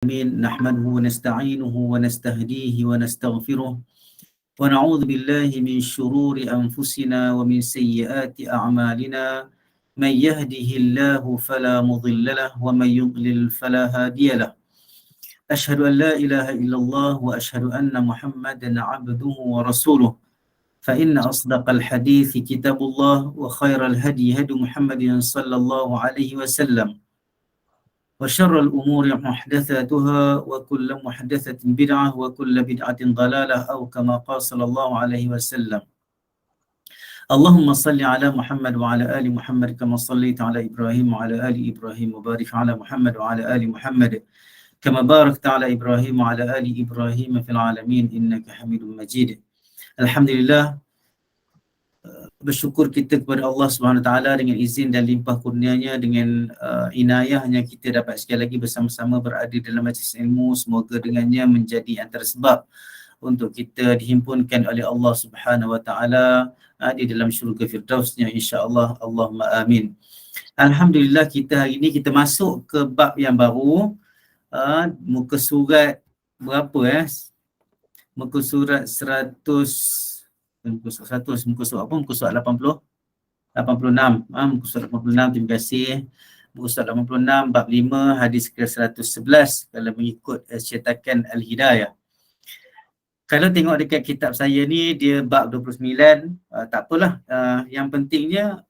نحمده ونستعينه ونستهديه ونستغفره ونعوذ بالله من شرور أنفسنا ومن سيئات أعمالنا من يهده الله فلا مضل له ومن يضلل فلا هادي له أشهد أن لا إله إلا الله وأشهد أن محمدا عبده ورسوله فإن أصدق الحديث كتاب الله وخير الهدي هدي محمد صلى الله عليه وسلم وشر الأمور محدثاتها وكل محدثة بدعة وكل بدعة ضلالة أو كما قال صلى الله عليه وسلم اللهم صل على محمد وعلى آل محمد كما صليت على إبراهيم وعلى آل إبراهيم وبارك على محمد وعلى آل محمد كما باركت على إبراهيم وعلى آل إبراهيم في العالمين إنك حميد مجيد. Alhamdulillah, bersyukur kita kepada Allah Subhanahu Wa Taala dengan izin dan limpah kurnianya, dengan inayahnya kita dapat sekali lagi bersama-sama berada dalam majlis ilmu. Semoga dengannya menjadi antara sebab untuk kita dihimpunkan oleh Allah Subhanahu Wa Taala di dalam syurga Firdausnya, insya-Allah. Allahumma amin. Alhamdulillah, kita hari ini kita masuk ke bab yang baru, muka surat berapa muka surat 100, muka surat apa? Muka surat 86. Muka surat 86, terima kasih. Muka surat 86, bab 5, hadis ke 111 kalau mengikut cetakan Al-Hidayah. Kalau tengok dekat kitab saya ni, dia bab 29, tak apalah. Yang pentingnya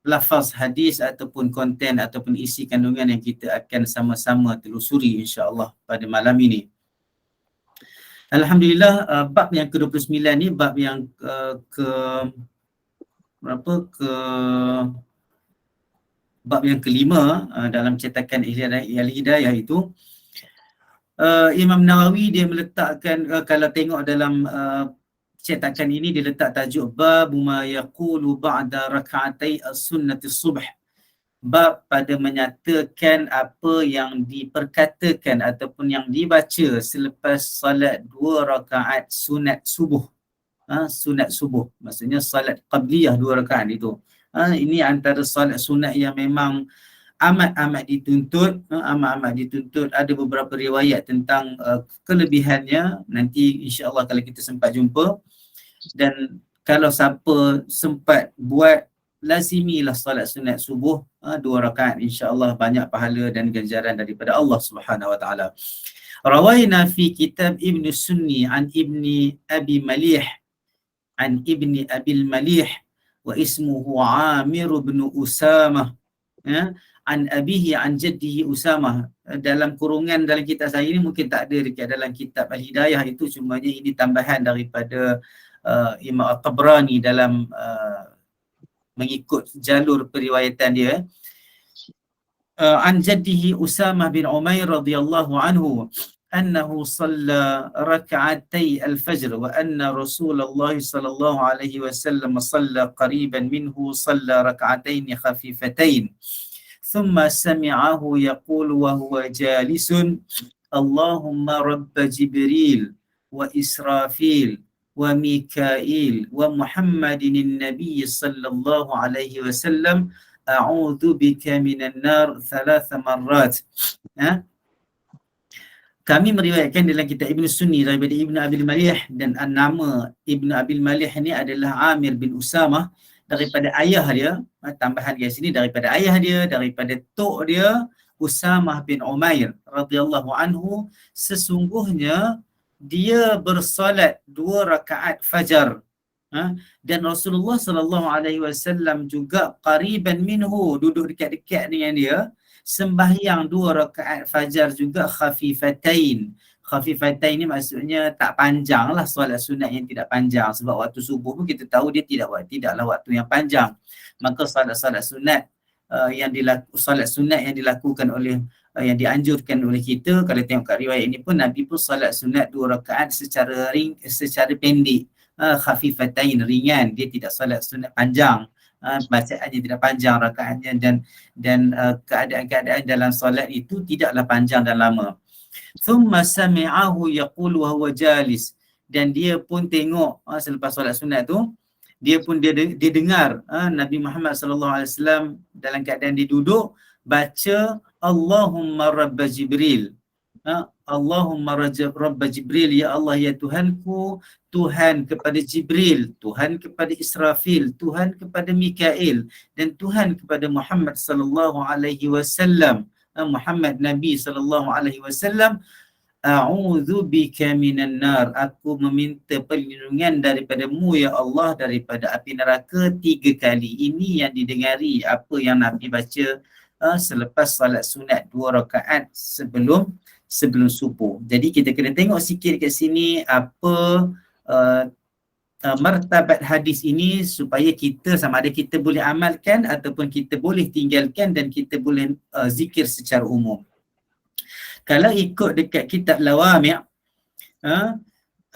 lafaz hadis ataupun konten ataupun isi kandungan yang kita akan sama-sama telusuri insya-Allah pada malam ini. Alhamdulillah, bab yang ke-29 ni bab yang bab yang kelima dalam cetakan Al-Hidayah itu. Imam Nawawi dia meletakkan, kalau tengok dalam cetakan ini, dia letak tajuk bab ma yaqulu ba'da rak'atai as-sunnati subh. Bab pada menyatakan apa yang diperkatakan ataupun yang dibaca selepas salat 2 rakaat sunat subuh. Sunat subuh, maksudnya salat qabliyah 2 rakaat itu. Ini antara salat sunat yang memang amat-amat dituntut, Ada beberapa riwayat tentang kelebihannya. Nanti insya-Allah kalau kita sempat jumpa. Dan kalau siapa sempat buat, lazimilah salat sunat subuh 2 rakaat, insya-Allah banyak pahala dan ganjaran daripada Allah Subhanahu Wa Taala. Rawaina fi kitab Ibn Sunni an Ibni Abi Malih wa ismuhu Amir bin Usamah an abihi an jaddihi Usamah. Dalam kurungan dalam kitab saya ini mungkin tak ada dekat dalam kitab Al-Hidayah itu, cumanya ini tambahan daripada Imam At-Tabrani dalam mengikut jalur periwayatan dia. An jaddihi Usamah bin Umair radhiyallahu anhu annahu shalla rak'atay al-fajr wa anna Rasulullah sallallahu alaihi wasallam shalla qariban minhu shalla rak'atayn khafifatayn thumma sami'ahu yaqul wa huwa jalisun Allahumma rabb Jibril wa Israfil wa Mikail wa Muhammadin an-nabiy sallallahu alaihi wasallam a'udzu bika minan nar 3 marrat. Kami meriwayatkan dalam kitab Ibn Sunni daripada Ibn Abil Malih, dan nama Ibn Abil Malih ni adalah Amir bin Usamah, daripada ayah dia, tambahan di sini, daripada ayah dia, daripada tok dia Usamah bin Umair radhiyallahu anhu, sesungguhnya dia bersolat 2 rakaat fajar. Dan Rasulullah sallallahu alaihi wasallam juga qariban minhu, duduk dekat-dekat dengan dia, sembahyang 2 rakaat fajar juga khafifatain. Khafifatain ni maksudnya tak panjang lah, solat sunat yang tidak panjang. Sebab waktu subuh pun kita tahu dia tidaklah waktu yang panjang. Maka solat sunat yang dilakukan oleh yang dianjurkan oleh kita, kalau tengok kat riwayat ini pun, Nabi pun solat sunat 2 rakaat secara pendek, khafifatain, ringan. Dia tidak solat sunat panjang, bacaannya tidak panjang rakaatnya, dan keadaan-keadaan dalam solat itu tidaklah panjang dan lama. Thumma sami'ahu yaqul wa huwa jalis, dan dia pun tengok selepas solat sunat tu, dia dengar Nabi Muhammad sallallahu alaihi wasallam dalam keadaan dia duduk baca Allahumma rabb Jibril. Allahumma Rabba Jibril, ya Allah ya Tuhanku, Tuhan kepada Jibril, Tuhan kepada Israfil, Tuhan kepada Mikail, dan Tuhan kepada Muhammad sallallahu alaihi wasallam, Muhammad Nabi sallallahu alaihi wasallam, a'udzu bika minan nar, aku meminta perlindungan daripadamu ya Allah daripada api neraka 3 kali. Ini yang didengari apa yang Nabi baca selepas salat sunat 2 rakaat sebelum subuh. Jadi kita kena tengok sikit kat sini apa martabat hadis ini supaya kita sama ada kita boleh amalkan ataupun kita boleh tinggalkan dan kita boleh zikir secara umum. Kalau ikut dekat kitab Lawami',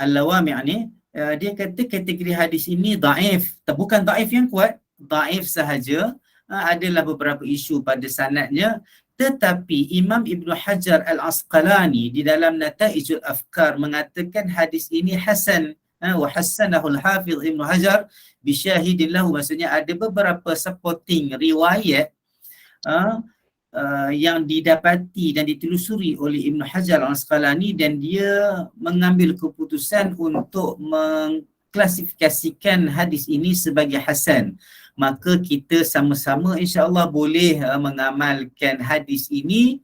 Al-Lawami' ni dia kata kategori hadis ini daif, bukan daif yang kuat, daif sahaja. Adalah beberapa isu pada sanadnya, tetapi Imam Ibn Hajar Al-Asqalani di dalam Nata'ijul Afkar mengatakan hadis ini hasan, wa hassanahu al-Hafiz Ibn Hajar bisyahidin lahu, maksudnya ada beberapa supporting riwayat yang didapati dan ditelusuri oleh Ibn Hajar Al-Asqalani, dan dia mengambil keputusan untuk mengklasifikasikan hadis ini sebagai hasan. Maka kita sama-sama insya-Allah boleh mengamalkan hadis ini,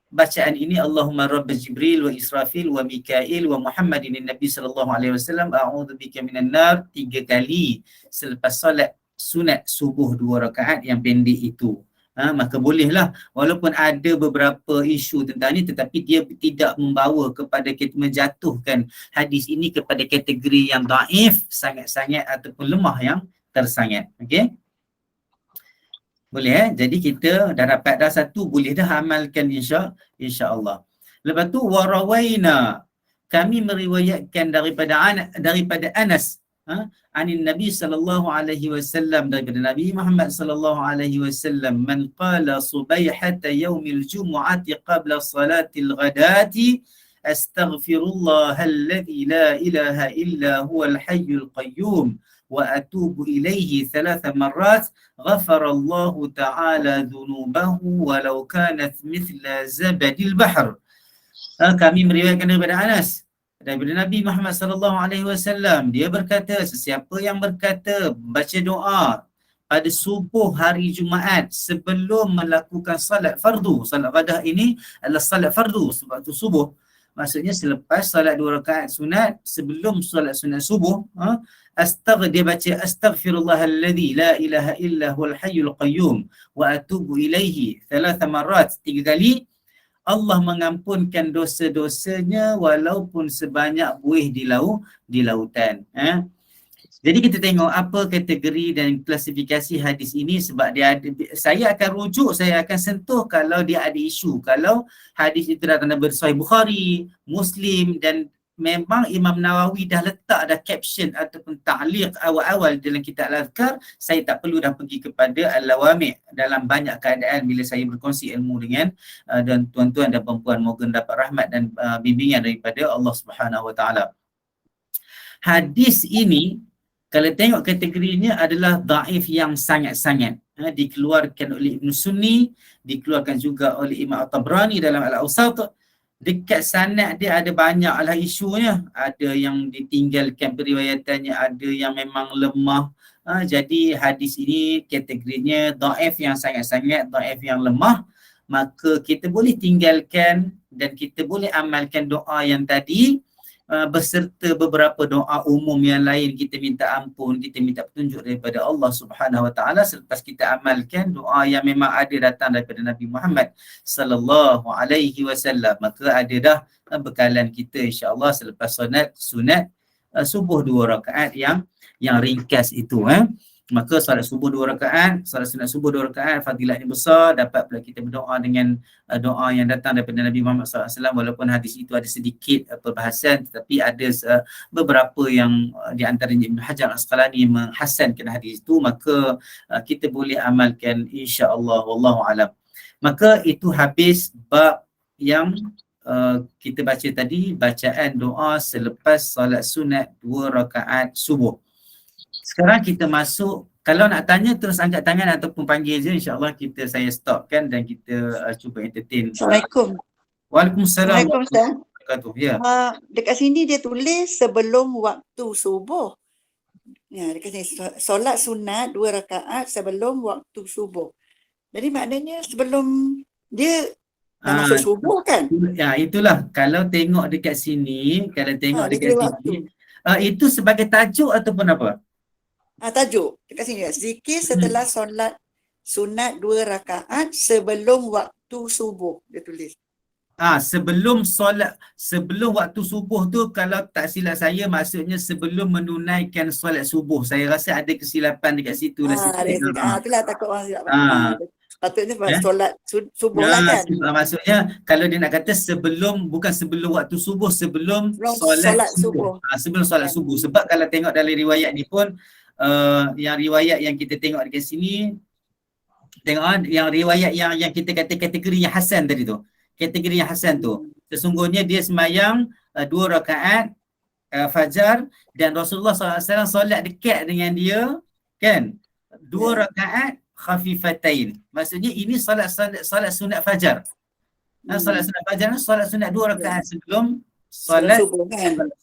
bacaan ini, Allahumma Rabb Jibril wa Israfil wa Mikail wa Muhammadin Nabi sallallahu alaihi wasallam, a'udzu bika minan nar 3 kali selepas solat sunat subuh 2 rakaat yang pendek itu. Maka bolehlah, walaupun ada beberapa isu tentang ini, tetapi dia tidak membawa kepada kita menjatuhkan hadis ini kepada kategori yang daif sangat-sangat ataupun lemah yang tersangat. Okey, boleh jadi kita dah dapat dah satu, boleh dah amalkan insya-Allah. Lepas tu warawaina, kami meriwayatkan daripada Anas anin Nabi sallallahu alaihi wasallam, daripada Nabi Muhammad sallallahu alaihi wasallam, man qala subaihata yaumil jumu'ati qabla salatil ghadati astaghfirullah alladhi la ilaha illa huwal hayyul qayyum wa atubu ilaihi 3 marrat ghafarallahu ta'ala dhunubahu walau kanat mithla zabadil bahr. Kami meriwayatkan daripada Anas, daripada Nabi Muhammad sallallahu alaihi wasallam, dia berkata, sesiapa yang berkata baca doa pada subuh hari Jumaat sebelum melakukan salat fardu, salat ghadah ini adalah salat fardu sebab tu subuh, maksudnya selepas salat 2 rakaat sunat sebelum salat sunat subuh, dia baca astaghfirullahalladzi la ilaha illa huwal hayyul qayyum wa atubu ilaihi 3 marrat, 3 kali, Allah mengampunkan dosa-dosanya walaupun sebanyak buih di lautan. Jadi kita tengok apa kategori dan klasifikasi hadis ini, sebab dia ada, saya akan sentuh kalau dia ada isu. Kalau hadis itu datang dari Sahih Bukhari, Muslim, dan memang Imam Nawawi dah letak dah caption ataupun ta'liq awal-awal dalam kitab Al-Azkar, saya tak perlu dah pergi kepada Al-Lawami' dalam banyak keadaan bila saya berkongsi ilmu dengan dan tuan-tuan dan puan-puan, moga dapat rahmat dan bimbingan daripada Allah Subhanahu Wa Taala. Hadis ini kalau tengok kategorinya adalah daif yang sangat-sangat, dikeluarkan oleh Ibn Sunni, dikeluarkan juga oleh Imam At-Tabrani dalam Al-Awsat. Dekat sanad dia ada banyaklah isunya, ada yang ditinggalkan periwayatannya, ada yang memang lemah. Jadi hadis ini kategorinya daif yang sangat-sangat, daif yang lemah. Maka kita boleh tinggalkan dan kita boleh amalkan doa yang tadi, beserta beberapa doa umum yang lain. Kita minta ampun, kita minta petunjuk daripada Allah Subhanahu Wa Taala selepas kita amalkan doa yang memang ada datang daripada Nabi Muhammad sallallahu alaihi wasallam. Maka ada dah bekalan kita insya-Allah selepas sunat subuh 2 rakaat yang ringkas itu. Maka solat subuh 2 rakaat, solat sunat subuh 2 rakaat, fadilatnya besar. Dapat pula kita berdoa dengan doa yang datang daripada Nabi Muhammad SAW, walaupun hadis itu ada sedikit perbahasan, tetapi ada beberapa yang di antaranya Ibn Hajar Al-Asqalani menghasankan hadis itu. Maka kita boleh amalkan insya-Allah, wallahu alam. Maka itu habis bab yang kita baca tadi, bacaan doa selepas solat sunat 2 rakaat subuh. Sekarang kita masuk, kalau nak tanya terus angkat tangan ataupun panggil je, insya-Allah saya stopkan dan kita cuba entertain. Assalamualaikum. Waalaikumsalam Assalamualaikum Ustaz. warahmatullahi wabarakatuh. Ya. Dekat sini dia tulis sebelum waktu subuh. Ya, dekat sini solat sunat 2 rakaat sebelum waktu subuh. Jadi maknanya sebelum dia dah masuk subuh kan? Ya, itulah kalau tengok dekat sini, kalau tengok Dia dekat tulis sini, waktu. itu sebagai tajuk ataupun apa? Tajuk dekat sini zikir setelah solat sunat 2 rakaat sebelum waktu subuh, dia tulis. Sebelum waktu subuh tu, kalau tak silap saya maksudnya sebelum menunaikan solat subuh. Saya rasa ada kesilapan dekat situ lah sikit. Itulah takut orang silap. Patutnya solat subuh lah kan. Maksudnya kalau dia nak kata bukan sebelum waktu subuh, sebelum solat subuh. Sebelum solat subuh. Sebab kalau tengok dalam riwayat ni pun, yang riwayat yang kita tengok dekat sini, tengok yang riwayat yang kita kata kategori yang hasan tadi tu. Kategori yang hasan tu, sesungguhnya dia sembahyang 2 rakaat fajar, dan Rasulullah SAW solat dekat dengan dia kan, 2 rakaat khafifatain. Maksudnya ini solat sunat fajar. Solat sunat fajar, solat sunat 2 rakaat sebelum solat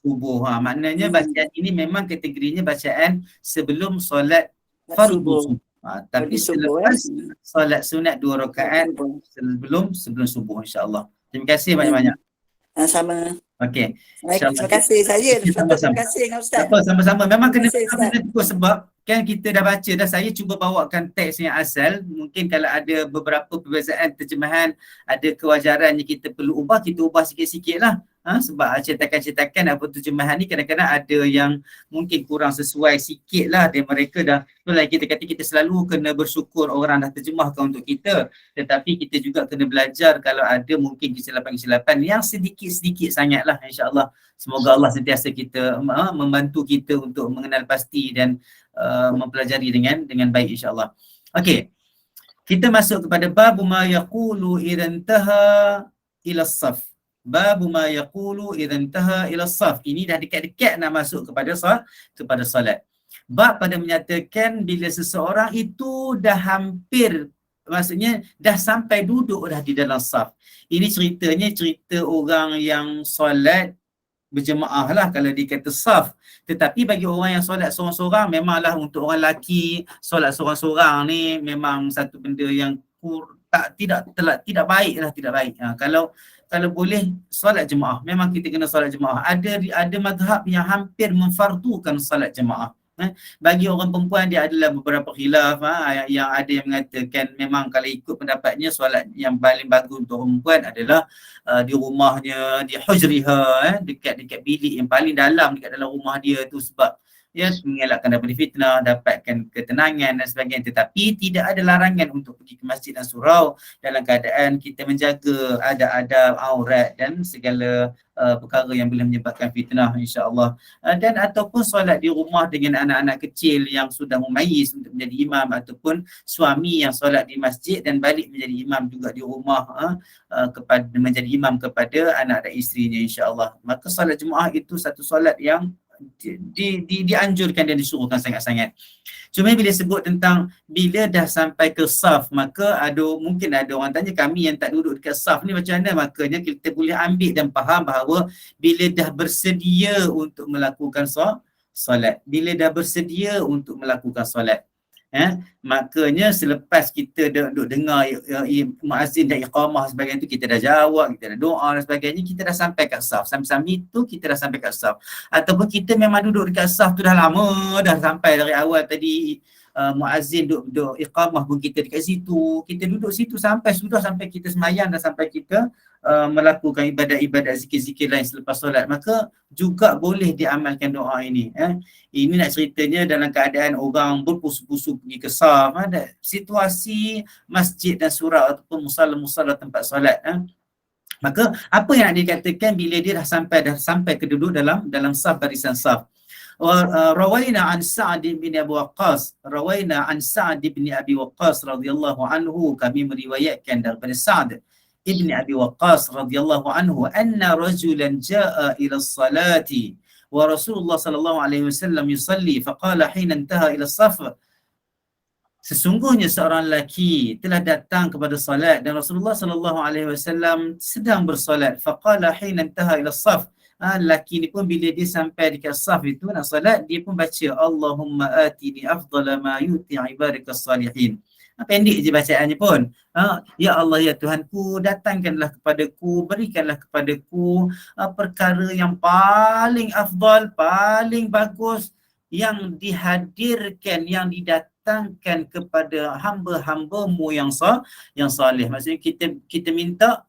subuh. Maknanya bacaan ini memang kategorinya bacaan sebelum solat fardu subuh. Tapi selepas solat sunat 2 rakaat sebelum subuh, insya-Allah. Terima kasih banyak-banyak. Sama. Okey. Terima kasih. Saya terima kasih dengan Ustaz. Sama-sama. Memang kena ikut sebab kan kita dah baca dah. Saya cuba bawakan teks yang asal. Mungkin kalau ada beberapa perbezaan terjemahan, ada kewajarannya kita perlu ubah, kita ubah sikit-sikit lah. Sebab cetakan-cetakan apa terjemahan ni kadang-kadang ada yang mungkin kurang sesuai sikit lah. Dan mereka dah, itulah kita kata kita selalu kena bersyukur orang dah terjemahkan untuk kita. Tetapi kita juga kena belajar kalau ada mungkin kesilapan-kesilapan yang sedikit-sedikit sangat lah, insya-Allah. Semoga Allah sentiasa kita membantu kita untuk mengenal pasti dan mempelajari dengan baik, insya-Allah. Okey. Kita masuk kepada babu ma yaqulu idzan taha ila as-saf. Babu ma yaqulu idzan taha ila as-saf. Ini dah dekat-dekat nak masuk kepada solat. Bab pada menyatakan bila seseorang itu dah hampir, maksudnya dah sampai duduk dah di dalam saf. Ini cerita orang yang solat berjemaah lah kalau dikata saf. Tetapi bagi orang yang solat seorang-seorang, memanglah untuk orang lelaki solat seorang-seorang ni memang satu benda yang tidak baik lah, tidak baik. Kalau boleh solat jemaah, memang kita kena solat jemaah. Ada mazhab yang hampir memfardukan solat jemaah. Bagi orang perempuan dia adalah beberapa khilaf, yang ada yang mengatakan memang kalau ikut pendapatnya solat yang paling bagus untuk orang perempuan adalah di rumahnya, di hujriha, dekat bilik yang paling dalam dekat dalam rumah dia tu, sebab mengelakkan daripada fitnah, dapatkan ketenangan dan sebagainya. Tetapi tidak ada larangan untuk pergi ke masjid dan surau dalam keadaan kita menjaga adab-adab aurat dan segala perkara yang boleh menyebabkan fitnah, insya-Allah. Dan ataupun solat di rumah dengan anak-anak kecil yang sudah mumayyiz untuk menjadi imam, ataupun suami yang solat di masjid dan balik menjadi imam juga di rumah, menjadi imam kepada anak dan isterinya, insya-Allah. Maka solat jemaah itu satu solat yang dianjurkan dan disuruhkan sangat-sangat. Cuma bila sebut tentang bila dah sampai ke saf, maka mungkin ada orang tanya, kami yang tak duduk dekat saf ni macam mana? Makanya kita boleh ambil dan faham bahawa bila dah bersedia untuk melakukan solat, bila dah bersedia untuk melakukan solat, makanya selepas kita duduk dengar muazzin dan iqamah sebagainya tu, kita dah jawab, kita dah doa dan sebagainya, kita dah sampai kat saf. Sambil-sambil tu kita dah sampai kat saf. Ataupun kita memang duduk dekat saf tu dah lama, dah sampai dari awal tadi, muazzin duduk iqamah pun kita dekat situ, kita duduk situ sampai kita sembahyang dan sampai kita melakukan ibadat-ibadat zikir-zikir lain selepas solat, maka juga boleh diamalkan doa ini. Ini nak ceritanya dalam keadaan orang berpusu-pusu pergi ke saf, situasi masjid dan surau ataupun musalla-musalla tempat solat. Maka apa yang nak dikatakan bila dia dah sampai ke duduk dalam saf, barisan saf. Rawaina an Sa'd bin Abi Waqqas radhiyallahu anhu, kami meriwayatkan daripada Sa'd ibn Abi Waqqas radhiyallahu anhu, anna rajulan jaa ila as-salati wa Rasulullah sallallahu alaihi wasallam yusalli faqala hina intaha ila as-saf, sesungguhnya seorang lelaki telah datang kepada solat dan Rasulullah sallallahu alaihi wasallam sedang bersolat. Faqala hina intaha ila saf. Lelaki ni pun bila dia sampai dekat saf itu nak solat, dia pun baca Allahumma atini afdala ma yuti ibadikas salihin. Pendek je bacaannya pun. Ya Allah, ya Tuhanku, datangkanlah kepadaku, berikanlah kepadaku perkara yang paling afdal, paling bagus, yang dihadirkan, yang didatangkan kepada hamba-hambamu yang salih. Maksudnya kita minta,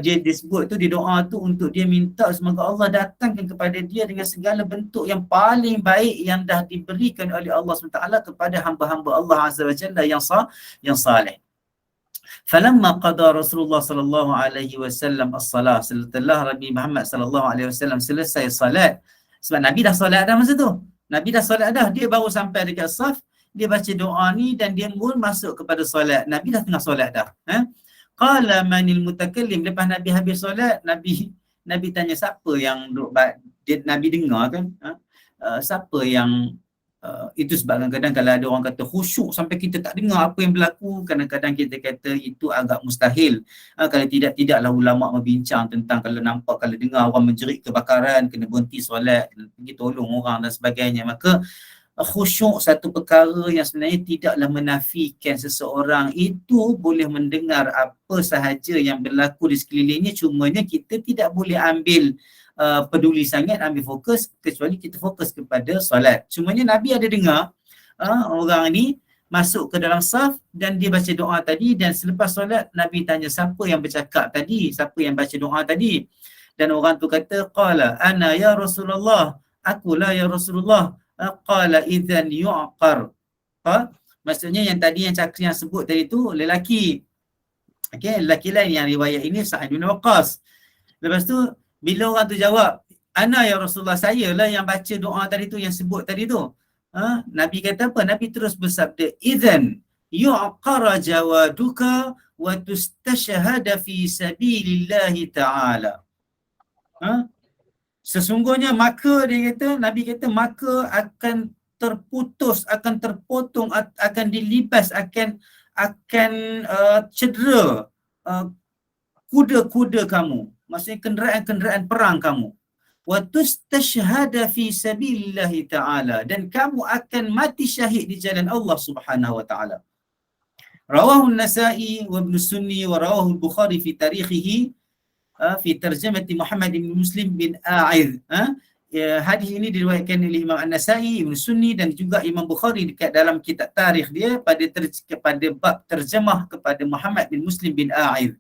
dia disebut tu di doa tu untuk dia minta semoga Allah datangkan kepada dia dengan segala bentuk yang paling baik yang dah diberikan oleh Allah SWT kepada hamba-hamba Allah Azza wa Jalla yang salih. Falamma qada Rasulullah sallallahu alaihi wasallam as-salah, setelah Nabi Muhammad sallallahu alaihi wasallam selesai salat, sebab Nabi dah solat dah masa tu. Nabi dah solat dah, dia baru sampai dekat saf, dia baca doa ni dan dia pun masuk kepada solat. Nabi dah tengah solat dah. Qala manil mutakallim, lepas Nabi habis solat, Nabi tanya siapa yang Nabi dengar kan? Siapa yang itu sebab kadang-kadang kalau ada orang kata khusyuk sampai kita tak dengar apa yang berlaku, kadang-kadang kita kata itu agak mustahil. Kalau tidaklah ulama membincang tentang kalau nampak, kalau dengar orang menjerit kebakaran, kena berhenti solat, pergi tolong orang dan sebagainya. Maka khusyuk satu perkara yang sebenarnya tidaklah menafikan seseorang itu boleh mendengar apa sahaja yang berlaku di sekelilingnya, cumanya kita tidak boleh ambil peduli sangat, ambil fokus, kecuali kita fokus kepada solat. Cumanya Nabi ada dengar orang ni masuk ke dalam saf dan dia baca doa tadi, dan selepas solat Nabi tanya siapa yang bercakap tadi, siapa yang baca doa tadi, dan orang tu kata qala ana ya Rasulullah, akulah ya Rasulullah. Qala idzan yu'qar. Maksudnya yang tadi yang sebut tadi tu lelaki. Okey, lelaki lain yang riwayat ini Sa'ad bin Waqqas. Lepas tu bila orang tu jawab, ana ya Rasulullah, saya lah yang baca doa tadi tu, yang sebut tadi tu. Nabi kata apa? Nabi terus bersabda, idzan yu'qara jawaduka wa tustashhada fi sabilillahi ta'ala. Sesungguhnya maka, dia kata, Nabi kata maka akan terputus, akan terpotong, akan dilibas, akan cedera kuda-kuda kamu, maksudnya kenderaan-kenderaan perang kamu. Wa tustashhada fi sabilillahi ta'ala, dan kamu akan mati syahid di jalan Allah Subhanahu wa taala. Rawahu an-Nasa'i wa Ibn Sunni wa rawahu al-Bukhari fi tarikhihi fi tarjamati Muhammad bin Muslim bin A'idh. Hadis ini diriwayatkan oleh Imam An-Nasa'i, Ibn Sunni dan juga Imam Bukhari dekat dalam kitab tarikh dia pada bab terjemah kepada Muhammad bin Muslim bin A'idh.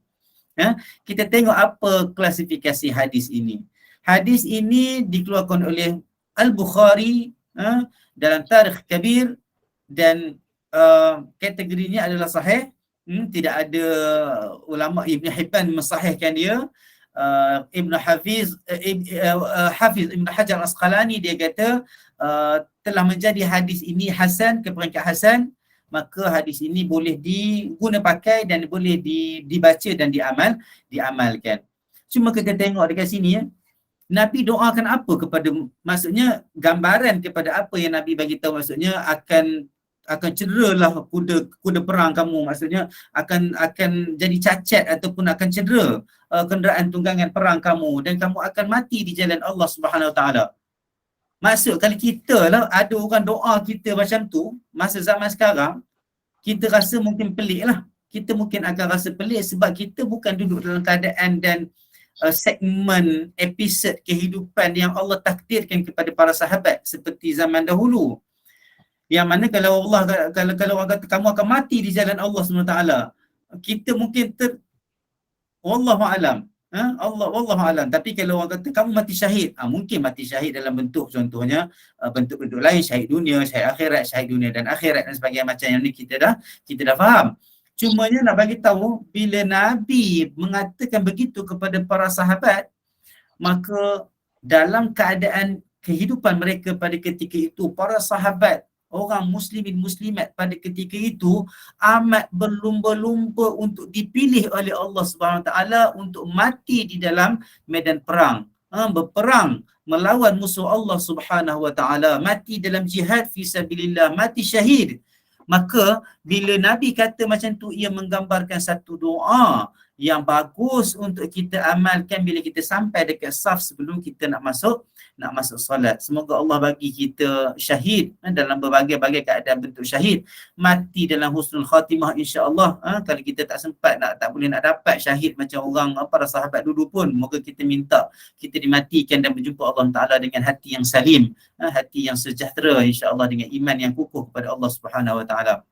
Kita tengok apa klasifikasi hadis ini. Hadis ini dikeluarkan oleh Al-Bukhari dalam Tarikh Kabir, dan kategorinya adalah sahih. Tidak ada ulama Ibn Hibban mensahihkan dia. Hafiz Ibn Hajar Al-Asqalani dia kata telah menjadi hadis ini hasan, ke peringkat hasan, maka hadis ini boleh diguna pakai dan boleh dibaca dan diamalkan. Cuma kita tengok dekat sini ya, Nabi doakan apa kepada, maksudnya gambaran kepada apa yang Nabi bagi tahu, maksudnya akan cederalah kuda perang kamu, maksudnya akan jadi cacat ataupun akan cedera kenderaan tunggangan perang kamu, dan kamu akan mati di jalan Allah Subhanahu Wa Taala. Maksud kalau kita lah ada orang doa kita macam tu masa zaman sekarang, kita rasa mungkin pelik lah. Kita mungkin akan rasa pelik sebab kita bukan duduk dalam keadaan dan segmen episod kehidupan yang Allah takdirkan kepada para sahabat seperti zaman dahulu. Yang mana kalau orang kata kamu akan mati di jalan Allah SWT, kita mungkin wallahu alam. Wallahu alam. Tapi kalau orang kata kamu mati syahid, mungkin mati syahid dalam bentuk, contohnya bentuk-bentuk lain, syahid dunia, syahid akhirat, syahid dunia dan akhirat dan sebagainya, macam yang ni kita dah faham. Cumanya nak bagi tahu, bila Nabi mengatakan begitu kepada para sahabat, maka dalam keadaan kehidupan mereka pada ketika itu, para sahabat, orang muslimin muslimat pada ketika itu amat berlumba-lumba untuk dipilih oleh Allah Subhanahu Taala untuk mati di dalam medan perang, berperang melawan musuh Allah Subhanahu Wa Taala, mati dalam jihad fi sabilillah, mati syahid. Maka bila Nabi kata macam tu, ia menggambarkan satu doa yang bagus untuk kita amalkan bila kita sampai dekat saf sebelum kita nak masuk solat. Semoga Allah bagi kita syahid dalam berbagai-bagai keadaan bentuk syahid. Mati dalam husnul khatimah insya-Allah. Kalau kita tak sempat tak boleh nak dapat syahid macam orang para sahabat dulu pun, moga kita minta kita dimatikan dan berjumpa Allah Taala dengan hati yang salim, hati yang sejahtera insya-Allah, dengan iman yang kukuh kepada Allah Subhanahu Wa Taala.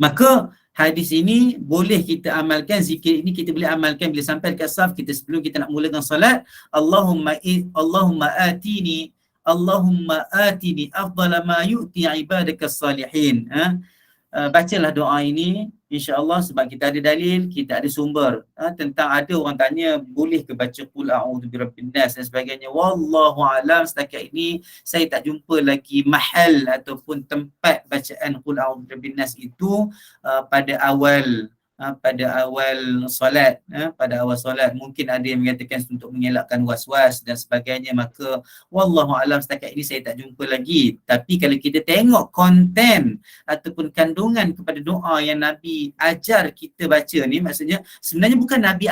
Maka hadis ini boleh kita amalkan, zikir ini kita boleh amalkan bila sampai ke saf kita sebelum kita nak mulakan solat. Allahumma atini afdala ma yu'ti ibadaka salihin. Bacalah doa ini insya-Allah, sebab kita ada dalil, kita ada sumber. Tentang ada orang tanya boleh ke baca qul a'udzu birabbin nas dan sebagainya. Wallahu alam, setakat ini saya tak jumpa lagi mahal ataupun tempat bacaan qul a'udzu birabbin nas itu pada awal solat. Pada awal solat mungkin ada yang mengatakan untuk mengelakkan was-was dan sebagainya. Maka wallahu alam, setakat ini saya tak jumpa lagi. Tapi kalau kita tengok konten ataupun kandungan kepada doa yang Nabi ajar kita baca ni, maksudnya sebenarnya bukan Nabi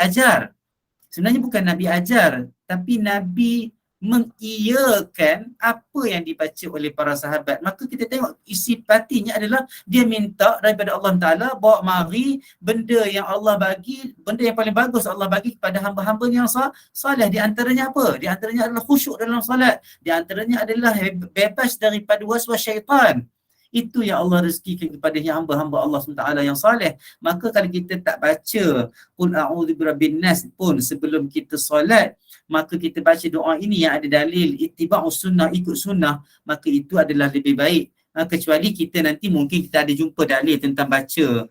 ajar, tapi Nabi mengiyakan apa yang dibaca oleh para sahabat. Maka kita tengok isi patinya adalah dia minta daripada Allah Ta'ala, bawa mari benda yang Allah bagi, benda yang paling bagus Allah bagi kepada hamba-hamba yang salih. Di antaranya apa? Di antaranya adalah khusyuk dalam salat. Di antaranya adalah bebas daripada waswas syaitan. Itu yang Allah rezekikan kepada hamba-hamba Allah SWT yang salih. Maka kalau kita tak baca qul a'udzu birabbin nas pun sebelum kita solat, maka kita baca doa ini yang ada dalil ittiba'us sunnah, ikut sunnah, maka itu adalah lebih baik. Kecuali kita nanti mungkin kita ada jumpa dalil tentang baca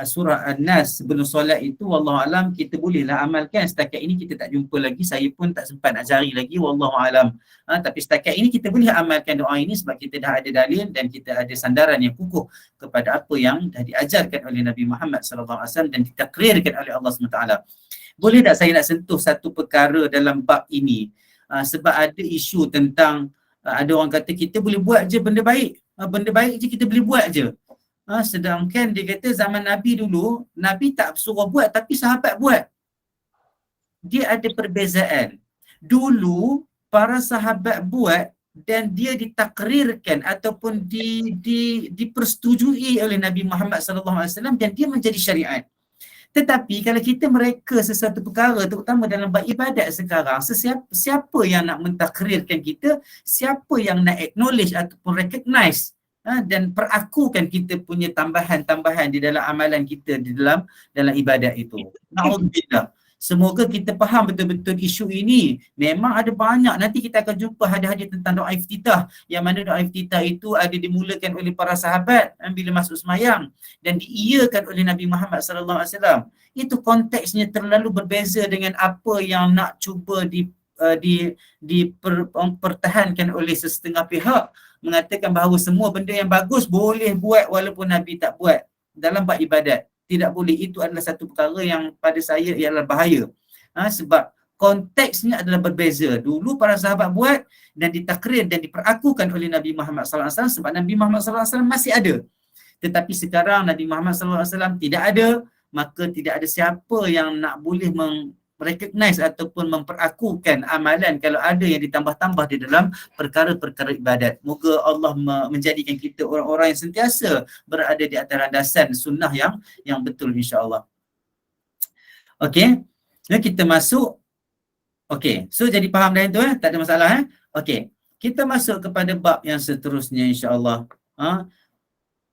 surah An-Nas sebelum solat itu, wallahu alam kita bolehlah amalkan. Setakat ini kita tak jumpa lagi, saya pun tak sempat nak cari lagi, wallahu alam. Tapi setakat ini kita boleh amalkan doa ini sebab kita dah ada dalil dan kita ada sandaran yang kukuh kepada apa yang dah diajarkan oleh Nabi Muhammad sallallahu alaihi wasallam dan ditakrirkan oleh Allah SWT. Boleh tak saya nak sentuh satu perkara dalam bab ini? Sebab ada isu tentang ada orang kata kita boleh buat je benda baik. Benda baik je kita boleh buat je. Sedangkan dia kata zaman Nabi dulu, Nabi tak suruh buat tapi sahabat buat. Dia ada perbezaan. Dulu para sahabat buat dan dia ditakrirkan ataupun dipersetujui oleh Nabi Muhammad sallallahu alaihi wasallam dan dia menjadi syariat. Tetapi kalau kita mereka sesuatu perkara, terutama dalam bab ibadat sekarang, siapa yang nak mentakrirkan kita, siapa yang nak acknowledge ataupun recognize dan perakukan kita punya tambahan-tambahan di dalam amalan kita di dalam ibadat itu. Na'udzubillah. Semoga kita faham betul-betul isu ini. Memang ada banyak, nanti kita akan jumpa hadis-hadis tentang doa iftitah, yang mana doa iftitah itu ada dimulakan oleh para sahabat bila masuk sembahyang dan diiyakan oleh Nabi Muhammad sallallahu alaihi wasallam. Itu konteksnya terlalu berbeza dengan apa yang nak cuba dipertahankan oleh sesetengah pihak, mengatakan bahawa semua benda yang bagus boleh buat walaupun Nabi tak buat dalam bab ibadat. Tidak boleh. Itu adalah satu perkara yang pada saya ialah bahaya. Sebab konteksnya adalah berbeza. Dulu para sahabat buat dan ditakrir dan diperakukan oleh Nabi Muhammad SAW sebab Nabi Muhammad SAW masih ada. Tetapi sekarang Nabi Muhammad SAW tidak ada, maka tidak ada siapa yang nak boleh recognize ataupun memperakukan amalan kalau ada yang ditambah-tambah di dalam perkara-perkara ibadat. Moga Allah menjadikan kita orang-orang yang sentiasa berada di atas landasan sunnah yang betul insya-Allah. Okey. Kita masuk. Okey. So jadi faham dah itu tak ada masalah Okey. Kita masuk kepada bab yang seterusnya insya-Allah.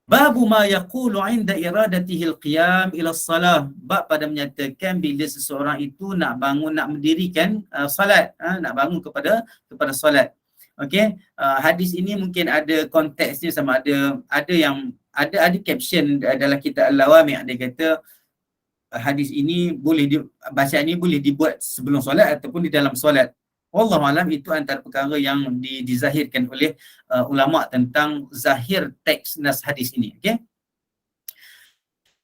Babu ma yaqulu 'inda iradatihi al-qiyam ila as-salah. Bab pada menyatakan bila seseorang itu nak bangun, nak mendirikan salat, nak bangun kepada salat. Okey, hadis ini mungkin ada konteksnya, sama ada yang ada caption dalam kitab Al-Lawami', dia kata hadis ini bacaan ini boleh dibuat sebelum solat ataupun di dalam solat. Wallahu alam, itu antara perkara yang dizahirkan oleh ulama tentang zahir teks nas hadis ini. Okey.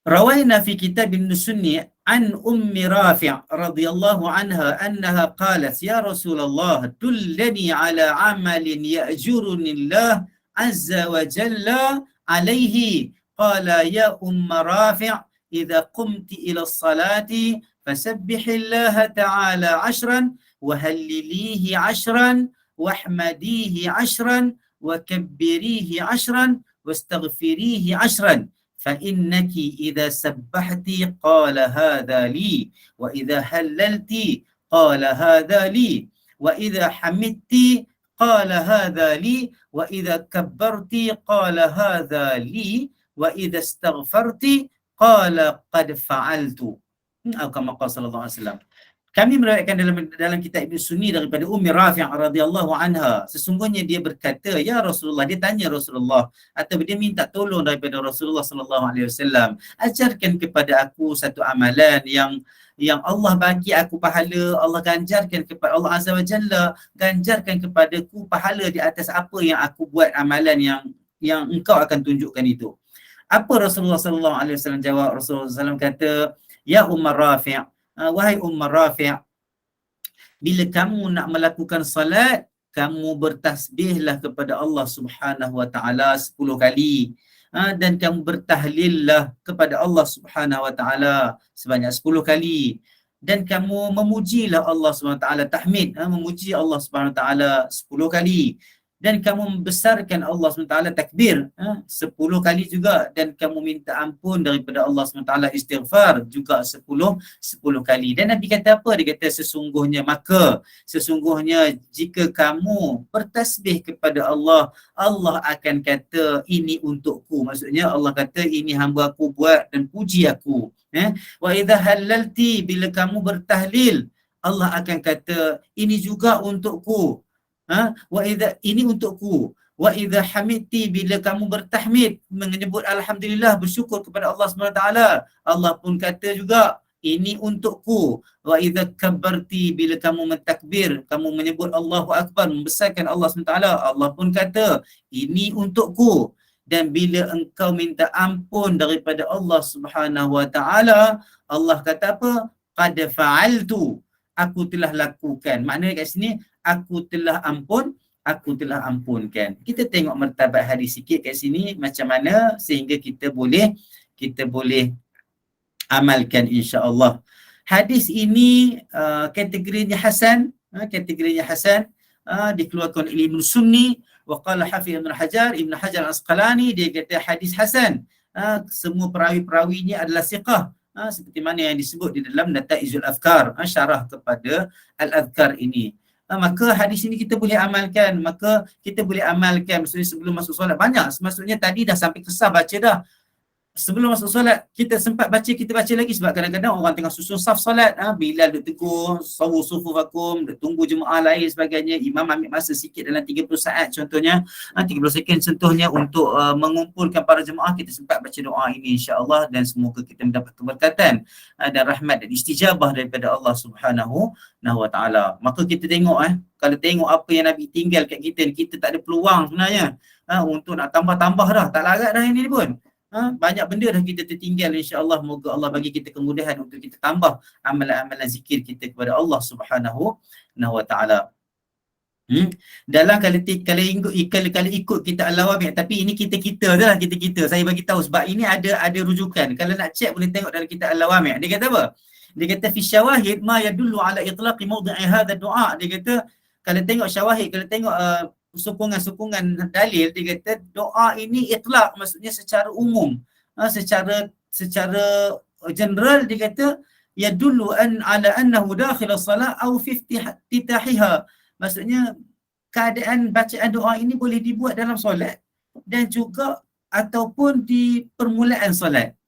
Rawaina fi kitab an-Sunni an Ummi Rafi' radhiyallahu anha annaha qalat ya Rasulullah dullani ala amalin ya'juruni Allah azza wa jalla alaihi qala ya Rafi' idza qumti ila as-salati fasabbihillaha ta'ala 'ashran wa hallilihi 'ashran wahmadihi 'ashran wa kabbirihi 'ashran wastaghfirihi 'ashran fa innaki idza sabbahti qala hadha li wa idza hallalti qala hadha li wa idza hamidti qala hadha li wa idza kabbarti qala hadha li wa idza astaghfarti qala qad fa'altu. Atau kama qala sallallahu alaihi wasallam. Kami meriwayatkan dalam kitab Ibn Sunni daripada Ummi Rafi' radhiyallahu anha, sesungguhnya dia berkata, ya Rasulullah, dia tanya Rasulullah atau dia minta tolong daripada Rasulullah sallallahu alaihi wasallam, ajarkan kepada aku satu amalan yang Allah bagi aku pahala, Allah ganjarkan kepada Allah Azza wa Jalla, ganjarkan kepadaku pahala di atas apa yang aku buat, amalan yang engkau akan tunjukkan itu. Apa Rasulullah sallallahu alaihi wasallam jawab? Rasulullah sallallahu kata, ya Rafi', wahai Rafi', bila kamu nak melakukan salat, kamu bertasbihlah kepada Allah Subhanahu wa taala 10 kali. Dan kamu bertahlillah kepada Allah Subhanahu wa taala sebanyak 10 kali. Dan kamu memujilah Allah Subhanahu wa taala, tahmid, memuji Allah Subhanahu wa taala 10 kali. Dan kamu membesarkan Allah SWT takbir 10 kali juga, dan kamu minta ampun daripada Allah SWT istighfar juga 10 kali. Dan Nabi kata apa? Dia kata sesungguhnya jika kamu bertasbih kepada Allah, Allah akan kata ini untukku. Maksudnya Allah kata ini hamba aku buat dan puji aku. Wa idza halalti, bila kamu bertahlil, Allah akan kata ini juga untukku. Wa idza, ini untukku. Wa idza hamidti, bila kamu bertahmid, menyebut alhamdulillah, bersyukur kepada Allah SWT, Allah pun kata juga ini untukku. Wa idza kabbarti, bila kamu mentakbir, kamu menyebut Allahu Akbar, membesarkan Allah SWT, Allah pun kata ini untukku. Dan bila engkau minta ampun daripada Allah Subhanahu wa taala, Allah kata apa? Qad fa'altu, aku telah lakukan. Maknanya kat sini, aku telah ampunkan. Kita tengok martabat hadis sikit kat sini macam mana sehingga kita boleh amalkan insya-Allah. Hadis ini kategorinya hasan, dikeluarkan oleh Ibn Sunni, wa qala Hafiz Ibn Hajar Al-Asqalani, dia kata hadis hasan. Semua perawi-perawinya adalah siqah. Seperti mana yang disebut di dalam Nataizul Afkar, syarah kepada Al-Adhkar ini. Maka hadis ini kita boleh amalkan. Maksudnya sebelum masuk solat. Banyak, maksudnya tadi dah sampai kesah baca dah. Sebelum masuk solat, kita sempat baca, kita baca lagi. Sebab kadang-kadang orang tengah susun saf solat, Bilal duk tegur, sawu sufufakum, duk tunggu jemaah lain sebagainya. Imam ambil masa sikit dalam 30 saat contohnya, 30 second contohnya untuk mengumpulkan para jemaah. Kita sempat baca doa ini insya-Allah, dan semoga kita mendapat keberkatan dan rahmat dan istijabah daripada Allah Subhanahu wa taala. Maka kita tengok kalau tengok apa yang Nabi tinggal kat kita tak ada peluang sebenarnya untuk nak tambah-tambah dah. Tak larat dah ini pun. Banyak benda dah kita tertinggal insya-Allah. Moga Allah bagi kita kemudahan untuk kita tambah amalan-amalan zikir kita kepada Allah Subhanahu wa taala. Dalam kalau ikut kita al-lawami', tapi ini kita dah, kita. Saya bagi tahu sebab ini ada rujukan. Kalau nak check boleh tengok dalam kita al-lawami'. Dia kata apa? Dia kata fi syawahid ma yadullu ala itlaqi mawdi'i hadha du'a. Dia kata kalau tengok syawahid, kalau tengok sokongan dalil, dia kata doa ini itlaq, maksudnya secara umum, secara general. Dia kata yadullu ala annahu dakhil as-salah aw fi iftitahiha, maksudnya keadaan bacaan doa ini boleh dibuat dalam solat dan juga ataupun di permulaan solat.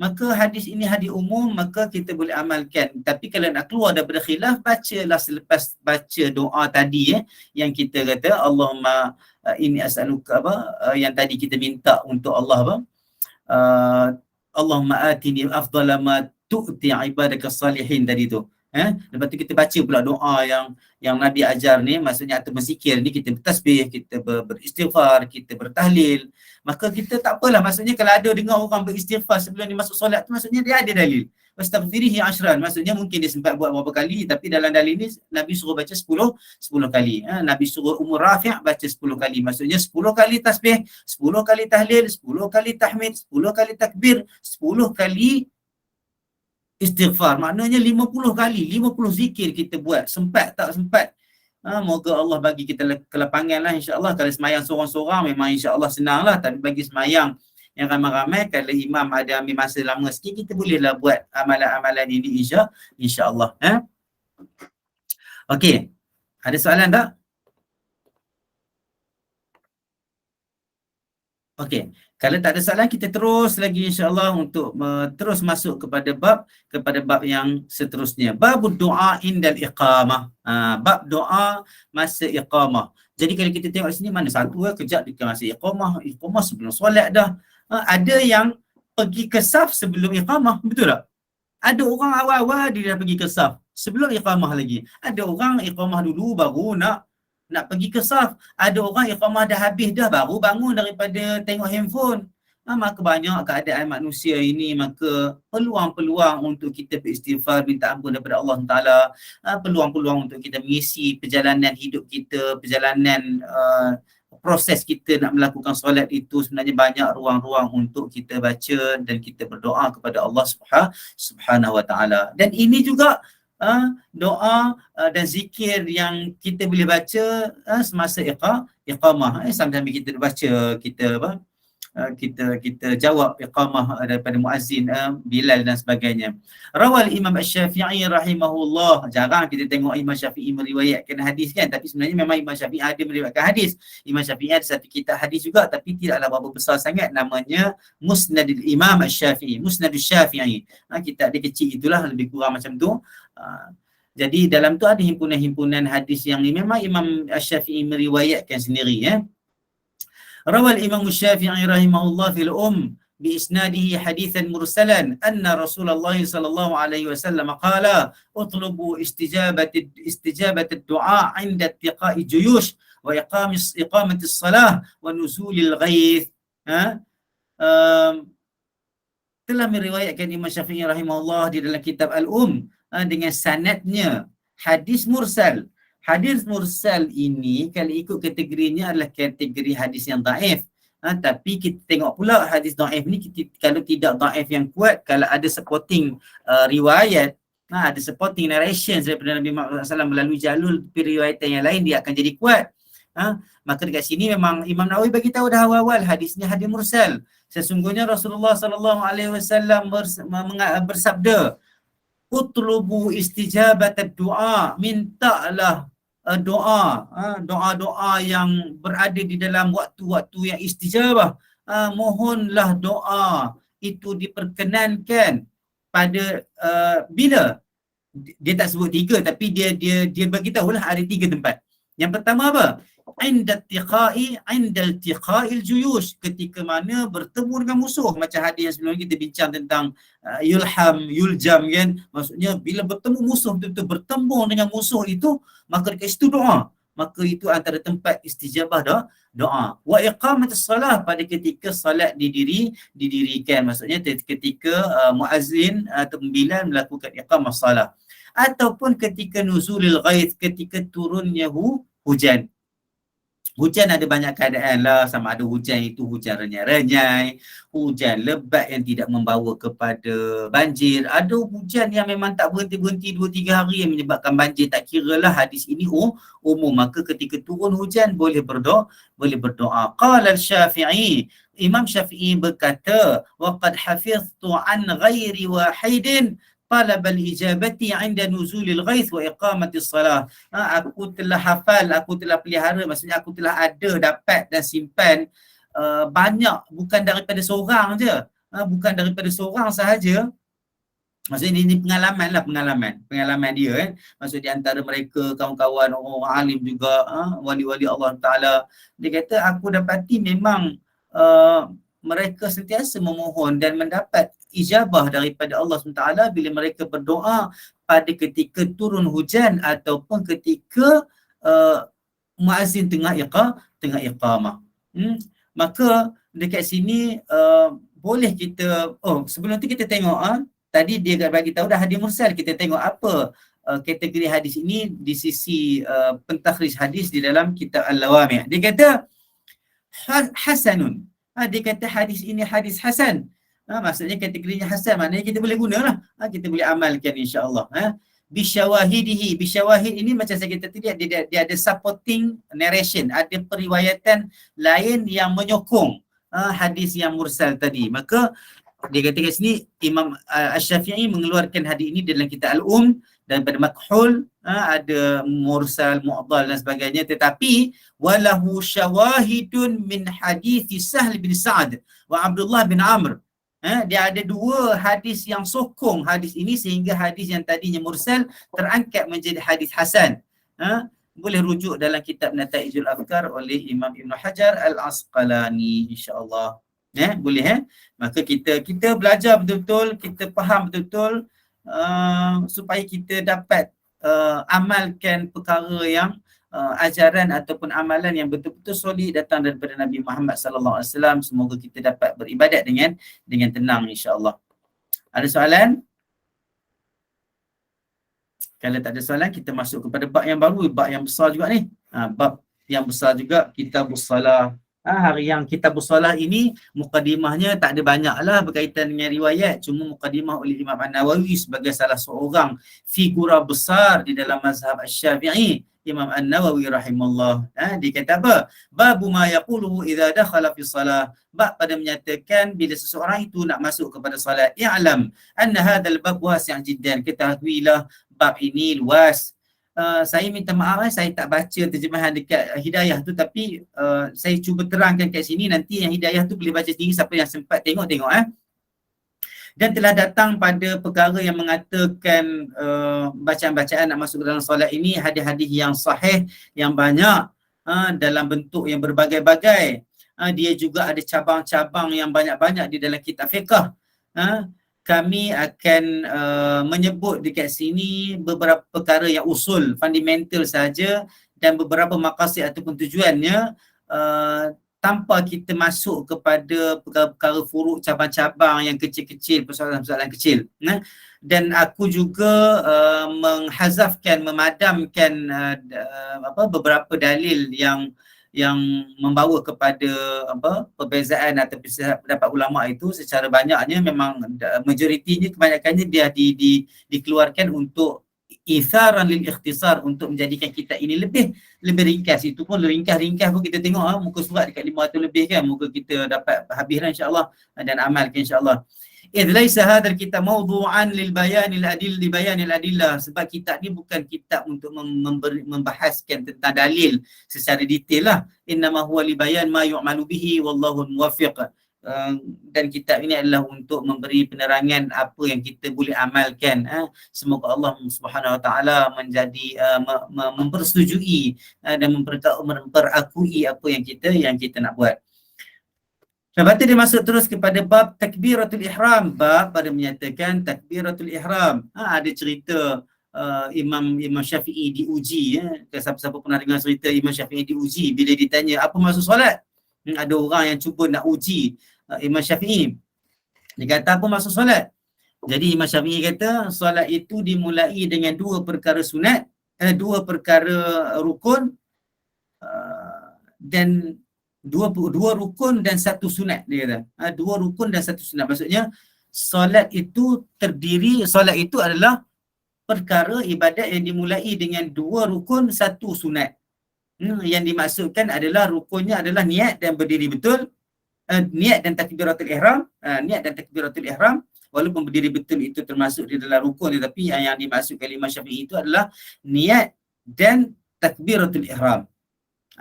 Maka hadis ini hadis umum, maka kita boleh amalkan. Tapi kalau nak keluar daripada khilaf, bacalah selepas baca doa tadi yang kita kata Allahumma inni as'aluka yang tadi kita minta untuk Allah Allahumma atini afdala ma tu'ti ibadaka salihin tadi tu. Lepas tu kita baca pula doa yang Nabi ajar ni, maksudnya atau berzikir ni, kita bertasbih, kita beristighfar, kita bertahlil. Maka kita tak apalah, maksudnya kalau ada dengar orang beristighfar sebelum dia masuk solat tu, maksudnya dia ada dalil. wastaghfirihi 10. Maksudnya mungkin dia sempat buat berapa kali, tapi dalam dalil ni Nabi suruh baca 10 kali. Nabi suruh Ummu Rafi' baca 10 kali. Maksudnya 10 kali tasbih, 10 kali tahlil, 10 kali tahmid, 10 kali takbir, 10 kali istighfar. Maknanya 50 kali, 50 zikir kita buat. Sempat tak sempat. Moga Allah bagi kita kelapangan lah, insyaAllah. Kalau semayang seorang-seorang memang insyaAllah senang lah. Tapi bagi semayang yang ramai-ramai, kalau imam ada ambil masa lama sikit, kita bolehlah buat amalan-amalan ini insyaAllah. Okey, ada soalan tak? Okey, kalau tak ada soalan, kita terus lagi insyaAllah untuk terus masuk kepada bab yang seterusnya. Bab doa indal iqamah. Bab doa masa iqamah. Jadi kalau kita tengok sini, mana satu kejap dekat masa iqamah sebelum solat dah. Ada yang pergi ke saf sebelum iqamah, betul tak? Ada orang awal-awal dia dah pergi ke saf sebelum iqamah lagi. Ada orang iqamah dulu baru nak pergi ke saf. Ada orang iqamah dah habis dah baru bangun daripada tengok handphone. Maka banyak keadaan manusia ini, maka peluang-peluang untuk kita beristighfar, minta ampun daripada Allah Ta'ala, peluang-peluang untuk kita mengisi perjalanan hidup kita, perjalanan proses kita nak melakukan solat itu, sebenarnya banyak ruang-ruang untuk kita baca dan kita berdoa kepada Allah Subhanahu Wa Ta'ala. Dan ini juga doa dan zikir yang kita boleh baca semasa iqamah. Sambil kita baca, kita jawab iqamah daripada muazzin Bilal dan sebagainya. Rawal Imam Asy-Syafi'i rahimahullah. Jarang kita tengok Imam Syafi'i meriwayatkan hadis kan, tapi sebenarnya memang Imam Syafi'i ada meriwayatkan hadis. Imam Syafi'i ada satu kitab hadis juga, tapi tidaklah berapa besar sangat, namanya Musnadul Imam Asy-Syafi'i, Musnadul Syafi'i. Kitab dia kecil itulah, lebih kurang macam tu. Jadi dalam tu ada himpunan-himpunan hadis yang memang Imam Asy-Syafi'i meriwayatkan sendiri. Rawal Imam Syafi'i rahimahullah fil biisnadihi hadithan mursalan anna Rasulullah sallallahu alaihi wasallam qala utlubu istijabat ad-du'a 'inda ittiqa'i juyush wa iqamati as-salah wa nuzulil ghaith. Telah meriwayatkan Imam Syafi'i rahimahullah di dalam kitab dengan sanadnya hadis mursal. Hadis mursal ini kalau ikut kategorinya adalah kategori hadis yang daif. Tapi kita tengok pula hadis daif ni, kalau tidak daif yang kuat, kalau ada supporting riwayat, ada supporting narrations daripada Nabi Muhammad SAW melalui jalur periwayatan yang lain, dia akan jadi kuat. Maka dekat sini memang Imam Nawawi bagi tahu dah awal-awal hadisnya hadis mursal. Sesungguhnya Rasulullah SAW bersabda, utlubu istijabat ad-du'a, mintalah doa-doa yang berada di dalam waktu-waktu yang istijabah. Mohonlah doa itu diperkenankan pada bila. Dia tak sebut 3, tapi dia bagi tahulah ada 3 tempat. Yang pertama apa? Inda iltiqa'il juyush, ketika mana bertemu dengan musuh. Macam hadis yang sebelum kita bincang tentang yuljam kan. Maksudnya bila bertemu musuh, betul-betul bertembung dengan musuh itu, maka dekat situ doa. Maka itu antara tempat istijabah doa. Wa iqamatis salah, pada ketika salat didirikan. Maksudnya ketika muazzin atau Bilal melakukan iqamah salah. Ataupun ketika nuzulil ghaith, ketika turunnya hujan. Hujan ada banyak keadaan lah, sama ada hujan itu hujan renyai-renyai, hujan lebat yang tidak membawa kepada banjir, ada hujan yang memang tak berhenti-berhenti 2-3 hari yang menyebabkan banjir. Tak kira lah, hadis ini umum. Maka ketika turun hujan boleh berdoa. Qala Syafi'i, Imam Syafi'i berkata, wa qad hafiztu an ghairi wahidin talab al-ijabati 'inda nuzulil ghaith wa iqamatis salah. Aku telah hafal, aku telah pelihara, maksudnya aku telah ada, dapat dan simpan banyak, bukan daripada seorang je, bukan daripada seorang sahaja. Maksudnya ini pengalaman dia kan. Maksud di antara mereka kawan-kawan orang alim juga, wali-wali Allah Taala, dia kata aku dapati memang mereka sentiasa memohon dan mendapat ijabah daripada Allah SWT bila mereka berdoa pada ketika turun hujan ataupun ketika muazzin tengah iqamah. Maka dekat sini boleh kita, sebelum tu kita tengok tadi dia bagi tahu dah hadis mursal. Kita tengok apa kategori hadis ini di sisi pentakhrij hadis di dalam kitab Al-Lawami'. Dia kata hasanun. Dia kata hadis ini hadis hasan. Maksudnya kategorinya hasan, maknanya kita boleh gunalah. Kita boleh amalkan insya-Allah. Bisyawahidihi. Bisyawahid ini macam saya kata tadi, dia ada supporting narration, ada periwayatan lain yang menyokong hadis yang mursal tadi. Maka dia kata kat sini Imam Asy-Syafi'i mengeluarkan hadis ini dalam kitab Al-Um daripada makhul, ada mursal, mu'dhal dan sebagainya, tetapi walahu syawahidun min hadis Sahl bin Sa'ad wa Abdullah bin Amr. Dia ada dua hadis yang sokong hadis ini sehingga hadis yang tadinya mursal terangkat menjadi hadis hasan. Boleh rujuk dalam kitab Nataijul Afkar oleh Imam Ibn Hajar Al-Asqalani, insya-Allah. Boleh. Maka kita belajar betul-betul, kita faham betul-betul supaya kita dapat amalkan perkara yang ajaran ataupun amalan yang betul-betul solid datang daripada Nabi Muhammad sallallahu alaihi wasallam. Semoga kita dapat beribadat dengan tenang, insya-Allah. Ada soalan? Kalau tak ada soalan, kita masuk kepada bab yang baru, bab yang besar juga ni. Bab yang besar juga, Kitabus Salah. Hari yang Kitabus Salah ini mukadimahnya tak ada banyaklah berkaitan dengan riwayat, cuma mukadimah oleh Imam An-Nawawi sebagai salah seorang figura besar di dalam mazhab Asy-Syafi'i, Imam An-Nawawi rahimahullah. Dia kata apa? Babu ma yaqulu idza dakhala fi salah. Bab pada menyatakan bila seseorang itu nak masuk kepada solat. I'lam anna hadzal bab wasi' jiddan. Ketahuilah bab ini luas. Saya minta maaf, saya tak baca terjemahan dekat Hidayah tu, tapi saya cuba terangkan kat sini, nanti yang Hidayah tu boleh baca sendiri siapa yang sempat tengok. Dan telah datang pada perkara yang mengatakan bacaan-bacaan nak masuk ke dalam solat ini, hadis-hadis yang sahih yang banyak dalam bentuk yang berbagai-bagai. Dia juga ada cabang-cabang yang banyak-banyak di dalam kitab fiqh. Kami akan menyebut dekat sini beberapa perkara yang usul, fundamental saja, dan beberapa maqasid ataupun tujuannya, tanpa kita masuk kepada perkara-perkara furuk, cabang-cabang yang kecil-kecil, persoalan-persoalan kecil. Dan aku juga menghazafkan, memadamkan beberapa dalil yang membawa kepada perbezaan atau pendapat ulama itu. Secara banyaknya memang majoritinya, kebanyakannya dia dikeluarkan untuk itharan lil ikhtisar, untuk menjadikan kita ini lebih ringkas. Itu pun ringkas pun kita tengok muka surat dekat 500 lebih kan, muka kita dapat habislah insya-Allah dan amalkan insya-Allah. Idh laisa hadzal kitab mawdu'an lil bayanil adillah, sebab kitab ni bukan kitab untuk membahaskan tentang dalil secara detail lah. Innama huwa li bayan ma yu'malu bihi wallahu muwaffiq. Dan kitab ini adalah untuk memberi penerangan apa yang kita boleh amalkan. Semoga Allah Subhanahu Wa Taala menjadi mempersetujui dan memperakui apa yang kita nak buat. Lepas tu dia masuk terus kepada bab takbiratul ihram. Bab pada menyatakan takbiratul ihram. Ada cerita Imam Syafi'i diuji. Siapa-siapa pernah dengar cerita Imam Syafi'i diuji bila ditanya apa maksud solat? Ada orang yang cuba nak uji Imam Syafi'i. Dia kata apa maksud solat? Jadi Imam Syafi'i kata solat itu dimulai dengan dua perkara sunat, dua perkara rukun, dan dua rukun dan satu sunat. Dia kata dua rukun dan satu sunat. Maksudnya solat itu adalah perkara ibadat yang dimulai dengan dua rukun, satu sunat. Yang dimaksudkan adalah rukunnya adalah niat dan berdiri betul, niat dan takbiratul ihram. Niat dan takbiratul ihram, walaupun berdiri betul itu termasuk di dalam rukun, tetapi yang dimaksudkan Imam Syafi'i itu adalah niat dan takbiratul ihram.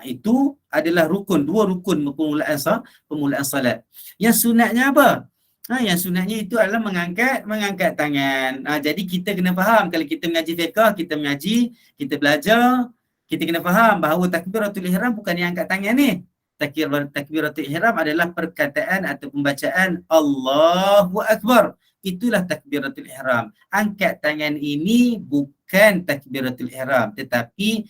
Itu adalah rukun, dua rukun permulaan salat. Yang sunatnya apa? Yang sunatnya itu adalah mengangkat tangan. Jadi kita kena faham, kalau kita mengaji fiqh, kita belajar, kita kena faham bahawa takbiratul ihram bukan yang angkat tangan ni. Takbiratul ihram adalah perkataan atau pembacaan Allahu Akbar. Itulah takbiratul ihram. Angkat tangan ini bukan takbiratul ihram, tetapi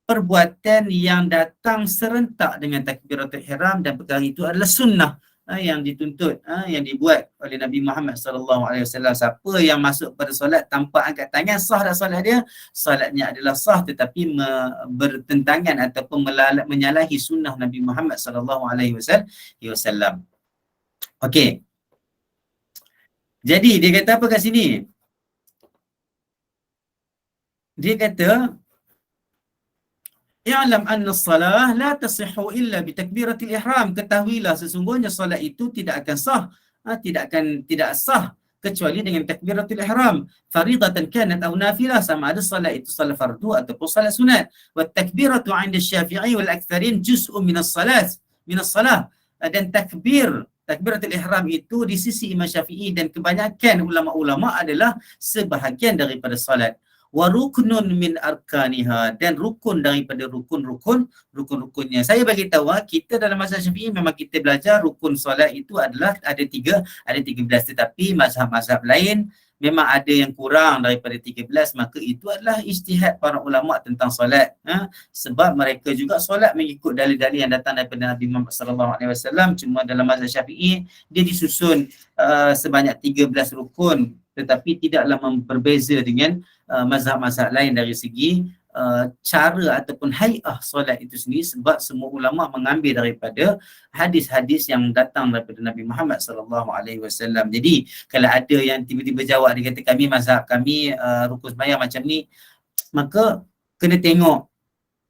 perbuatan yang datang serentak dengan takbiratul ihram, dan perkara itu adalah sunnah. yang dituntut, yang dibuat oleh Nabi Muhammad sallallahu alaihi wasallam. Siapa yang masuk pada solat tanpa angkat tangan, sah dah solat dia? Solatnya adalah sah, tetapi bertentangan ataupun menyalahi sunnah Nabi Muhammad sallallahu alaihi wasallam. Okey. Jadi dia kata apa kat sini? Dia kata I'lam anna as-salah la tasihhu illa bi takbiratil ihram. Ketahuilah sesungguhnya solat itu tidak akan sah, tidak sah kecuali dengan takbiratul ihram. Faridatan kanat aw nafilah, sama ada solat itu solat fardu ataupun solat sunat. Wa takbiratu 'inda Syafi'i wal aktsarin juz'un min as-salah. Dan takbiratul ihram itu di sisi Imam Syafi'i dan kebanyakan ulama-ulama adalah sebahagian daripada solat. Wa ruknun min arkaniha, dan rukun daripada rukun-rukunnya. Saya bagi tahu kita dalam mazhab Syafi'i memang kita belajar rukun solat itu adalah ada 13, tetapi mazhab-mazhab lain memang ada yang kurang daripada 13, maka itu adalah ijtihad para ulama tentang solat. Sebab mereka juga solat mengikut dalil-dalil yang datang daripada Nabi Muhammad sallallahu alaihi wasallam. Cuma dalam mazhab Syafi'i dia disusun sebanyak 13 rukun, tetapi tidaklah berbeza dengan mazhab-mazhab lain dari segi cara ataupun hai'ah solat itu sendiri, sebab semua ulama mengambil daripada hadis-hadis yang datang daripada Nabi Muhammad sallallahu alaihi wasallam. Jadi kalau ada yang tiba-tiba jawab, dia kata mazhab kami rukun sembahyang macam ni, maka kena tengok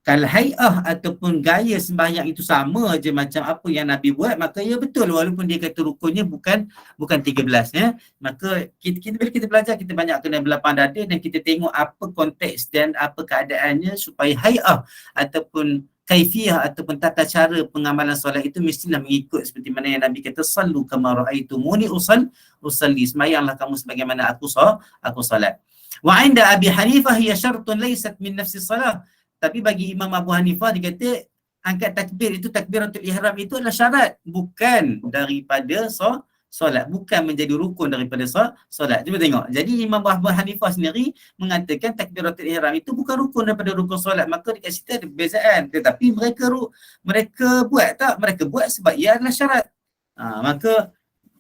kalau hai'ah ataupun gaya sembahyang itu sama je macam apa yang Nabi buat, maka ya betul walaupun dia kata rukunnya bukan 13 ya. Maka kita bila kita belajar, kita banyak kena berlapang dada dan kita tengok apa konteks dan apa keadaannya supaya hai'ah ataupun kaifiyah ataupun tata cara pengamalan solat itu mestilah mengikut seperti mana yang Nabi kata, sallu kama ra'aitumuni usalli, sembahyanglah kamu sebagaimana aku solat. Wa 'inda Abi Hanifah hiya syartun laysat min nafsi salah. Tapi bagi Imam Abu Hanifah, dia kata angkat takbir itu, takbiratul ihram itu adalah syarat, bukan daripada solat, bukan menjadi rukun daripada solat. Cuba tengok. Jadi Imam Abu Hanifah sendiri mengatakan takbiratul ihram itu bukan rukun daripada rukun solat. Maka dekat situ ada perbezaan. Tetapi mereka buat tak? Mereka buat sebab ia adalah syarat. Maka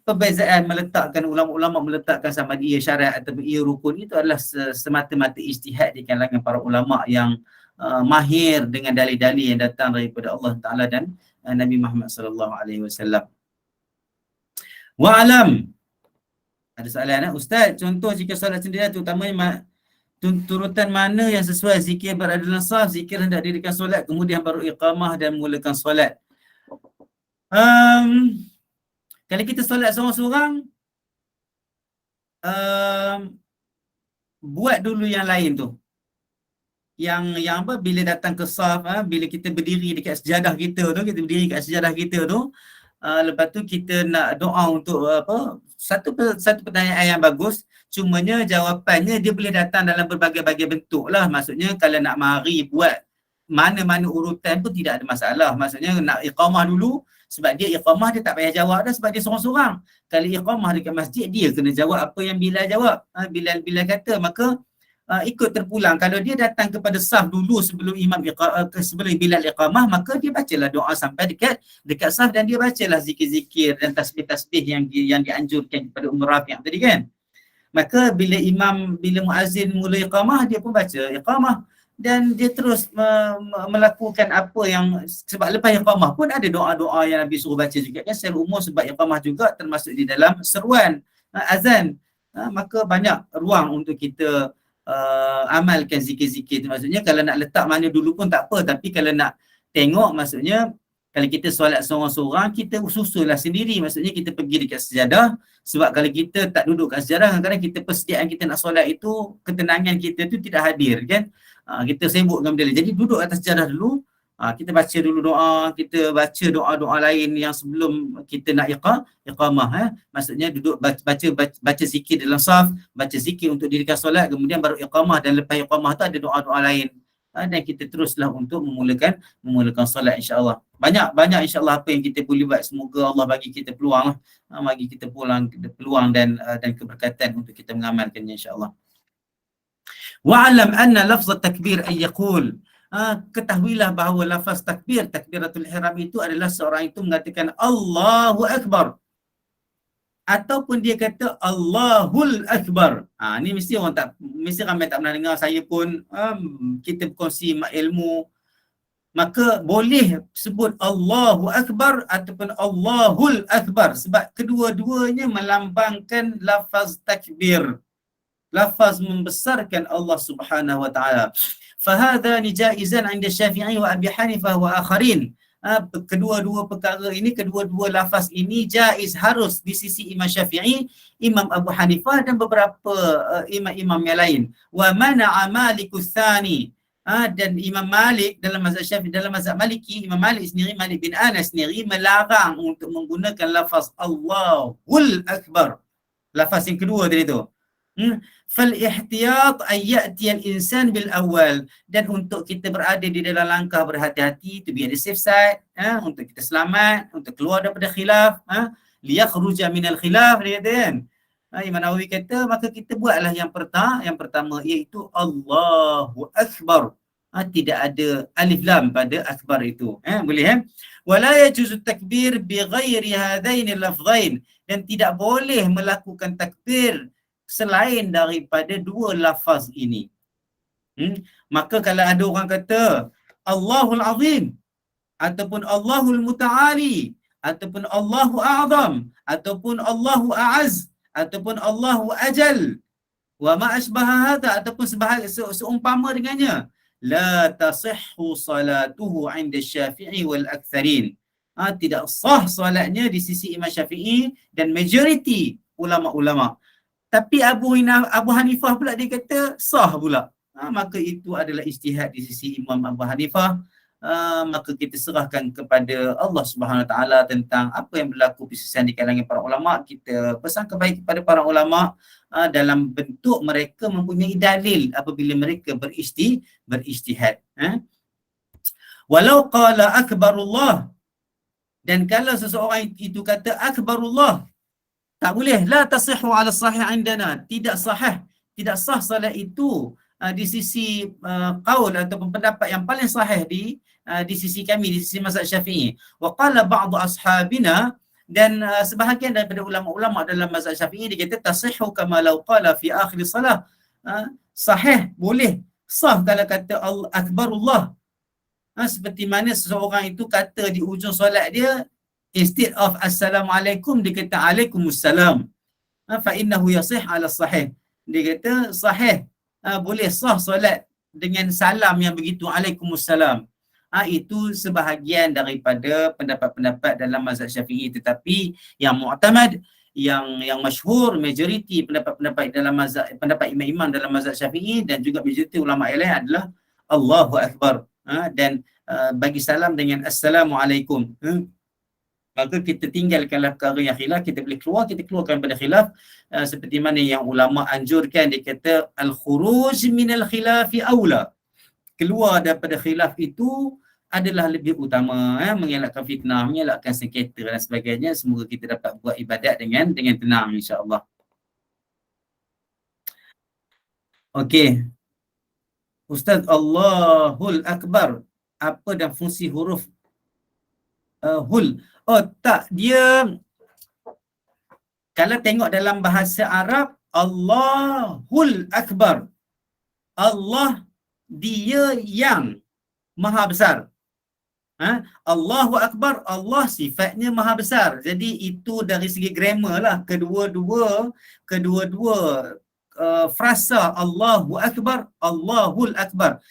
perbezaan ulama-ulama meletakkan sama dia syarat atau ia rukun itu adalah semata-mata ijtihad di kalangan para ulama yang mahir dengan dalil-dalil yang datang daripada Allah Ta'ala dan Nabi Muhammad sallallahu alaihi wasallam. Wa'alam. Ada soalan Ustaz, contoh jika solat sendiri terutamanya turutan mana yang sesuai? Zikir berada dalam saf, zikir hendak dirikan solat, kemudian baru iqamah dan mulakan solat. Kalau kita solat seorang-seorang, buat dulu yang lain tu. Yang apa, bila datang ke saf, bila kita berdiri dekat sejadah kita tu, lepas tu kita nak doa untuk apa, satu pertanyaan yang bagus, cumanya jawapannya dia boleh datang dalam berbagai-bagai bentuk lah. Maksudnya kalau nak mari buat mana-mana urutan pun tidak ada masalah. Maksudnya nak iqamah dulu, sebab dia iqamah dia tak payah jawab dah sebab dia seorang-seorang. Kalau iqamah dekat masjid, dia kena jawab apa yang Bilal jawab. Bilal kata, maka ikut terpulang. Kalau dia datang kepada saf dulu sebelum sebelum Bilal iqamah, maka dia bacalah doa sampai dekat saf dan dia bacalah zikir-zikir dan tasbih-tasbih yang dianjurkan kepada Rafi' tadi kan. Maka bila muazzin mula iqamah, dia pun baca iqamah dan dia terus melakukan apa yang, sebab lepas iqamah pun ada doa-doa yang Nabi suruh baca juga kan secara umum, sebab iqamah juga termasuk di dalam seruan azan. Maka banyak ruang untuk kita amalkan zikir-zikir tu. Maksudnya kalau nak letak mana dulu pun tak apa, tapi kalau nak tengok, maksudnya kalau kita solat seorang-seorang, kita susunlah sendiri. Maksudnya kita pergi dekat sejadah, sebab kalau kita tak duduk kat sejadah, kadang-kadang kita persediaan kita nak solat itu, ketenangan kita tu tidak hadir kan. Kita sibuk dengan benda lain. Jadi duduk atas sejadah dulu, kita baca dulu doa, kita baca doa-doa lain yang sebelum kita nak iqamah. Maksudnya duduk baca zikir dalam saf, baca zikir untuk dirikan solat, kemudian baru iqamah, dan lepas iqamah tu ada doa-doa lain. Dan kita teruslah untuk memulakan solat insya-Allah. Banyak insya-Allah apa yang kita boleh buat. Semoga Allah bagi kita peluang, dan keberkatan untuk kita mengamalkannya insya-Allah. Wa'alam anna lafz takbir ay yaqul ketahuilah bahawa lafaz takbiratul ihram itu adalah seorang itu mengatakan Allahu Akbar, ataupun dia kata Allahul Akbar. Ni mesti ramai tak pernah dengar. Saya pun kita berkongsi ilmu, maka boleh sebut Allahu Akbar ataupun Allahul Akbar sebab kedua-duanya melambangkan lafaz takbir, lafaz membesarkan Allah Subhanahu wa taala. Fahadhani jaizan 'inda Syafi'i wa Abi Hanifah wa akharin. Kedua-dua perkara ini, kedua-dua lafaz ini jaiz, harus di sisi Imam Syafi'i, Imam Abu Hanifah dan beberapa imam-imam yang lain. Wa mana'a Malikus Tsani, dan Imam Malik dalam mazhab Syafi'i, dalam mazhab Maliki, Imam Malik sendiri, Malik bin Anas sendiri melarang untuk menggunakan lafaz Allahul Akbar, lafaz yang kedua tadi tu. Fal ihtiyat ay ya'ti al-insan bil awal, dan untuk kita berada di dalam langkah berhati-hati tu biar dia safe side, untuk kita selamat, untuk keluar daripada khilaf, liyakhruja minal khilaf, dia kata kan. Imam Nawawi kata maka kita buatlah yang pertama iaitu Allahu Akbar. Tidak ada alif lam pada akbar itu. Boleh wala yajuzu takbir bi ghairi hadaini lafzain, dan tidak boleh melakukan takbir selain daripada dua lafaz ini. Maka kalau ada orang kata Allahul Azim ataupun Allahul Muta'ali ataupun Allahu A'zam ataupun Allahu A'az ataupun Allahu Ajal wa ma asbaha hadha, ataupun seumpama dengannya, la tasihhu salatuhu 'inda Syafi'i wal aktsarin. Tidak sah solatnya di sisi Imam Syafi'i dan majoriti ulama-ulama. Tapi Abu Hanifah pula dia kata sah pula. Maka itu adalah ijtihad di sisi Imam Abu Hanifah. Maka kita serahkan kepada Allah Subhanahu Wa Taala tentang apa yang berlaku perselisihan di kalangan para ulama. Kita pesan baik kepada para ulama dalam bentuk mereka mempunyai dalil apabila mereka berijtihad. Walau qala akbarullah, dan kalau seseorang itu kata akbarullah, tak boleh, la tasihhu ala sahih indana, tidak sah salat itu di sisi qaul ataupun pendapat yang paling sahih di sisi kami, di sisi mazhab Syafi'i. Wa qala ba'd ashabina, dan sebahagian daripada ulama-ulama dalam mazhab Syafi'i dia kata tasihhu kama law qala fi akhir salah. Sahih, boleh sah kalau kata akbarullah, seperti mana seseorang itu kata di ujung solat dia, instead of assalamualaikum dia kata alaikumussalam, fa innahu yasih ala sahih. Dia kata sahih, boleh sah solat dengan salam yang begitu, alaikumussalam. Itu sebahagian daripada pendapat-pendapat dalam mazhab Syafi'i, tetapi yang mu'tamad, yang masyhur, majoriti pendapat-pendapat dalam mazhab, pendapat imam-imam dalam mazhab Syafi'i dan juga majoriti ulama yang lain adalah Allahu Akbar, dan bagi salam dengan assalamualaikum. Maka kita tinggalkanlah perkara yang khilaf, kita boleh kita keluarkan pada khilaf, seperti mana yang ulama anjurkan. Dia kata al-khuruj minal khilafi aula, keluar daripada khilaf itu adalah lebih utama, mengelakkan fitnah, mengelakkan sengketa dan sebagainya. Semoga kita dapat buat ibadat dengan tenang, insya-Allah. Okey. Ustaz, Allahul Akbar, apa dan fungsi huruf hul? Oh tak, dia kalau tengok dalam bahasa Arab, Allahul Akbar, Allah dia yang maha besar. Allahu Akbar, Allah sifatnya maha besar. Jadi itu dari segi grammar lah, kedua-dua frasa Allahu Akbar, Allahul Akbar.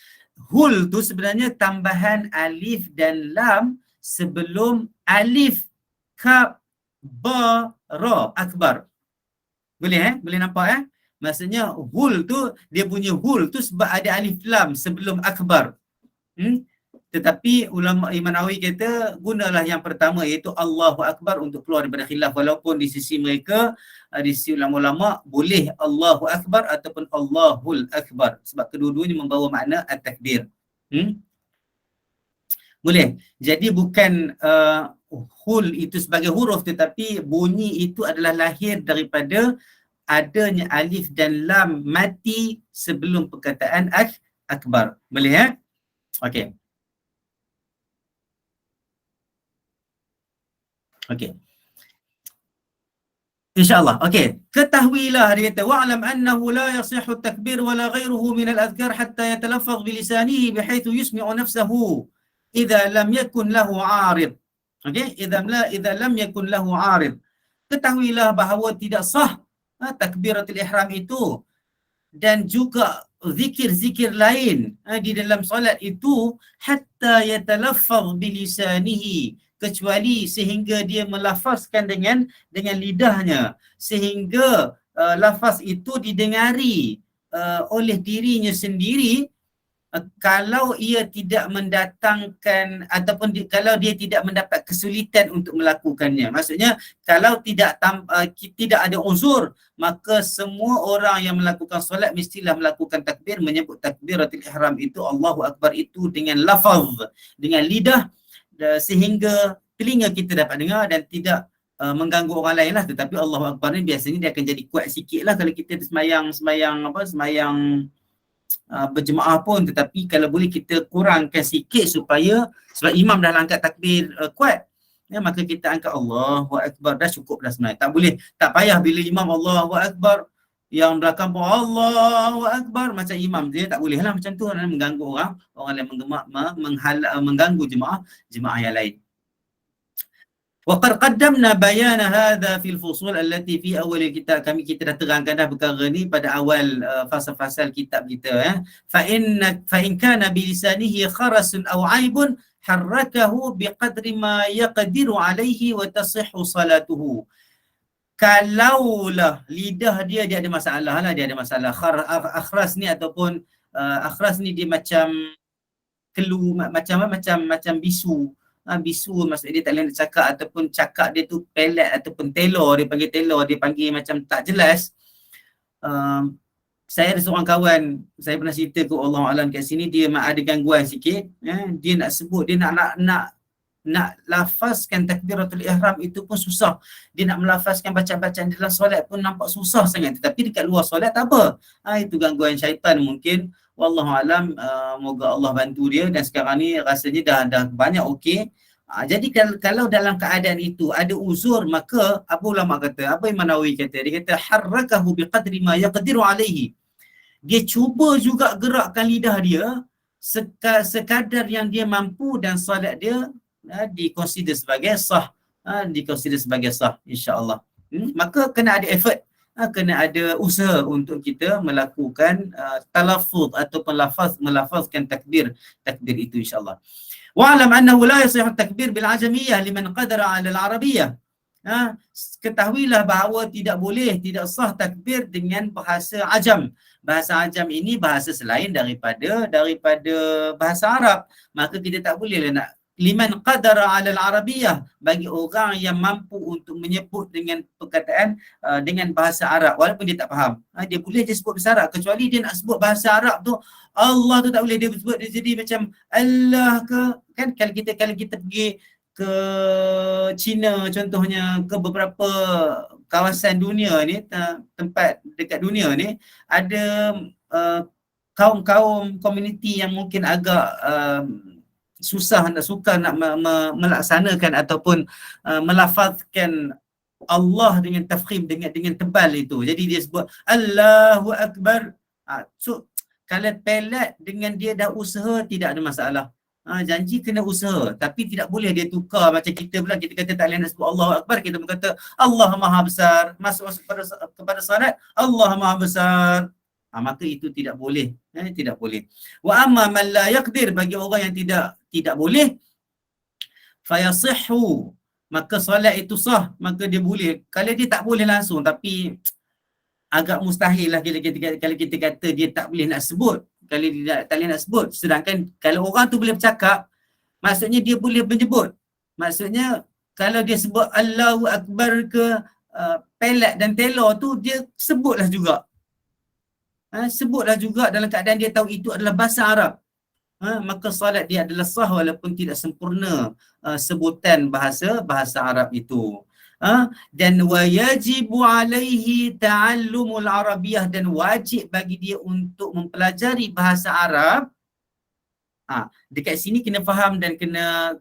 Hul tu sebenarnya tambahan alif dan lam sebelum alif, kaf, ba, ra, akbar. Boleh boleh nampak maksudnya hul tu, dia punya hul tu sebab ada alif lam sebelum akbar. Tetapi ulama Imam Nawawi kata gunalah yang pertama iaitu Allahu Akbar untuk keluar daripada khilaf, walaupun di sisi mereka, di sisi ulama-ulama, boleh Allahu Akbar ataupun Allahul Akbar sebab kedua-duanya membawa makna at-takbir. Boleh. Jadi bukan hul itu sebagai huruf, tetapi bunyi itu adalah lahir daripada adanya alif dan lam mati sebelum perkataan akbar. Boleh Okey. Okey. InsyaAllah. Okey. Ketahuilah, dia kata, wa'lam annahu la yasihhu at-takbir wala ghairuhu min al-adhkar hatta yatalaffaz bilisanihi bihaitsu yusmi'u nafsahu idza lam yakun lahu 'arid. Okey, idza lam yakun lahu 'arid. Ketahuilah bahawa tidak sah takbiratul ihram itu, dan juga zikir-zikir lain di dalam solat itu, hatta yatalaffaz bilisanihi, kecuali sehingga dia melafazkan dengan lidahnya, sehingga lafaz itu didengari oleh dirinya sendiri, kalau ia tidak mendatangkan ataupun kalau dia tidak mendapat kesulitan untuk melakukannya. Maksudnya kalau tidak ada uzur, maka semua orang yang melakukan solat mestilah melakukan takbir, menyebut takbiratul ihram itu, Allahu Akbar itu dengan lafaz, dengan lidah, sehingga telinga kita dapat dengar dan tidak mengganggu orang lain lah. Tetapi Allahu Akbar ni biasanya dia akan jadi kuat sikit lah kalau kita semayang berjemaah pun, tetapi kalau boleh kita kurangkan sikit supaya, sebab imam dah angkat takbir kuat, maka kita angkat Allahu Akbar, dah cukup dah sebenarnya. Tak boleh, tak payah bila imam Allahu Akbar, yang belakang pun Allahu Akbar macam imam dia, tak boleh lah macam tu, mengganggu orang yang mengganggu jemaah yang lain. وقد قدمنا بيان هذا في الفصول التي في أول الكتاب. Kita dah terangkan dah perkara ni pada awal fasal-fasal kitab kita. فإن كان بلسانه خرس أو عيب حركه بقدر ما يقدر عليه وتصح صلاته. Kalaulah lidah dia ada masalah lah, dia ada masalah akhras ni, ataupun akhras ni dia macam kelu, macam bisu. Bisu maksud dia tak boleh nak cakap, ataupun cakap dia tu pelat ataupun telor, dia panggil macam tak jelas. Saya ada seorang kawan, saya pernah cerita ke Allah Alam kat sini, dia ada gangguan sikit, dia nak sebut, dia nak lafazkan takbiratul ihram itu pun susah. Dia nak melafazkan bacaan-bacaan dalam solat pun nampak susah sangat, tetapi dekat luar solat tak apa. Itu gangguan syaitan mungkin. Wallahu alam, moga Allah bantu dia, dan sekarang ni rasanya dah banyak okey. Jadi kalau dalam keadaan itu ada uzur, maka apa ulama kata, apa Imam Nawawi kata, dia kata harrakahu biqadri ma yaqdiru alaihi. Dia cuba juga gerakkan lidah dia sekadar yang dia mampu, dan solat dia dikonsider sebagai sah, insya-Allah. Maka kena ada effort, kena ada usaha untuk kita melakukan talaffuz ataupun melafazkan takbir itu, insya-Allah. Wa'lam annahu la yasihhu at-takbir bil ajamiyyah liman qadara 'ala al-arabiyyah. Ketahuilah bahawa tidak sah takbir dengan bahasa ajam. Bahasa ajam ini bahasa selain daripada bahasa Arab. Maka kita tak bolehlah nak liman qadara 'ala al-arabiyyah, bagi orang yang mampu untuk menyebut dengan perkataan dengan bahasa Arab walaupun dia tak faham. Dia boleh je sebut bahasa Arab, kecuali dia nak sebut bahasa Arab tu, Allah tu tak boleh dia sebut, dia jadi macam Allah ke, kan. Kalau kita pergi ke China contohnya, ke beberapa kawasan dunia ni, tempat dekat dunia ni, ada kaum-kaum komuniti yang mungkin agak suka nak melaksanakan ataupun melafazkan Allah dengan tafkhim, dengan tebal itu. Jadi dia sebut Allahu Akbar. So kalau pelat dengan dia dah usaha, tidak ada masalah. Janji kena usaha, tapi tidak boleh dia tukar macam kita pula. Kita kata tak boleh nak sebut Allahu Akbar, kita pun kata Allah Maha Besar. Masuk kepada salat, Allah Maha Besar. Maka itu tidak boleh, tidak boleh. Wa amma man la yaqdir, bagi orang yang tidak boleh, fayasihhu, maka solat itu sah, maka dia boleh. Kalau dia tak boleh langsung, tapi agak mustahil lah kalau kita kata dia tak boleh nak sebut. Kalau dia tak boleh nak sebut, sedangkan kalau orang tu boleh bercakap, maksudnya dia boleh menyebut. Maksudnya kalau dia sebut Allahu Akbar ke pelat dan telor tu, dia sebutlah juga. Sebutlah juga dalam keadaan dia tahu itu adalah bahasa Arab. Maka salat dia adalah sah walaupun tidak sempurna sebutan bahasa Arab itu. Dan wajibu alaihi ta'allumul arabiyyah, dan wajib bagi dia untuk mempelajari bahasa Arab Dekat sini kena faham dan kena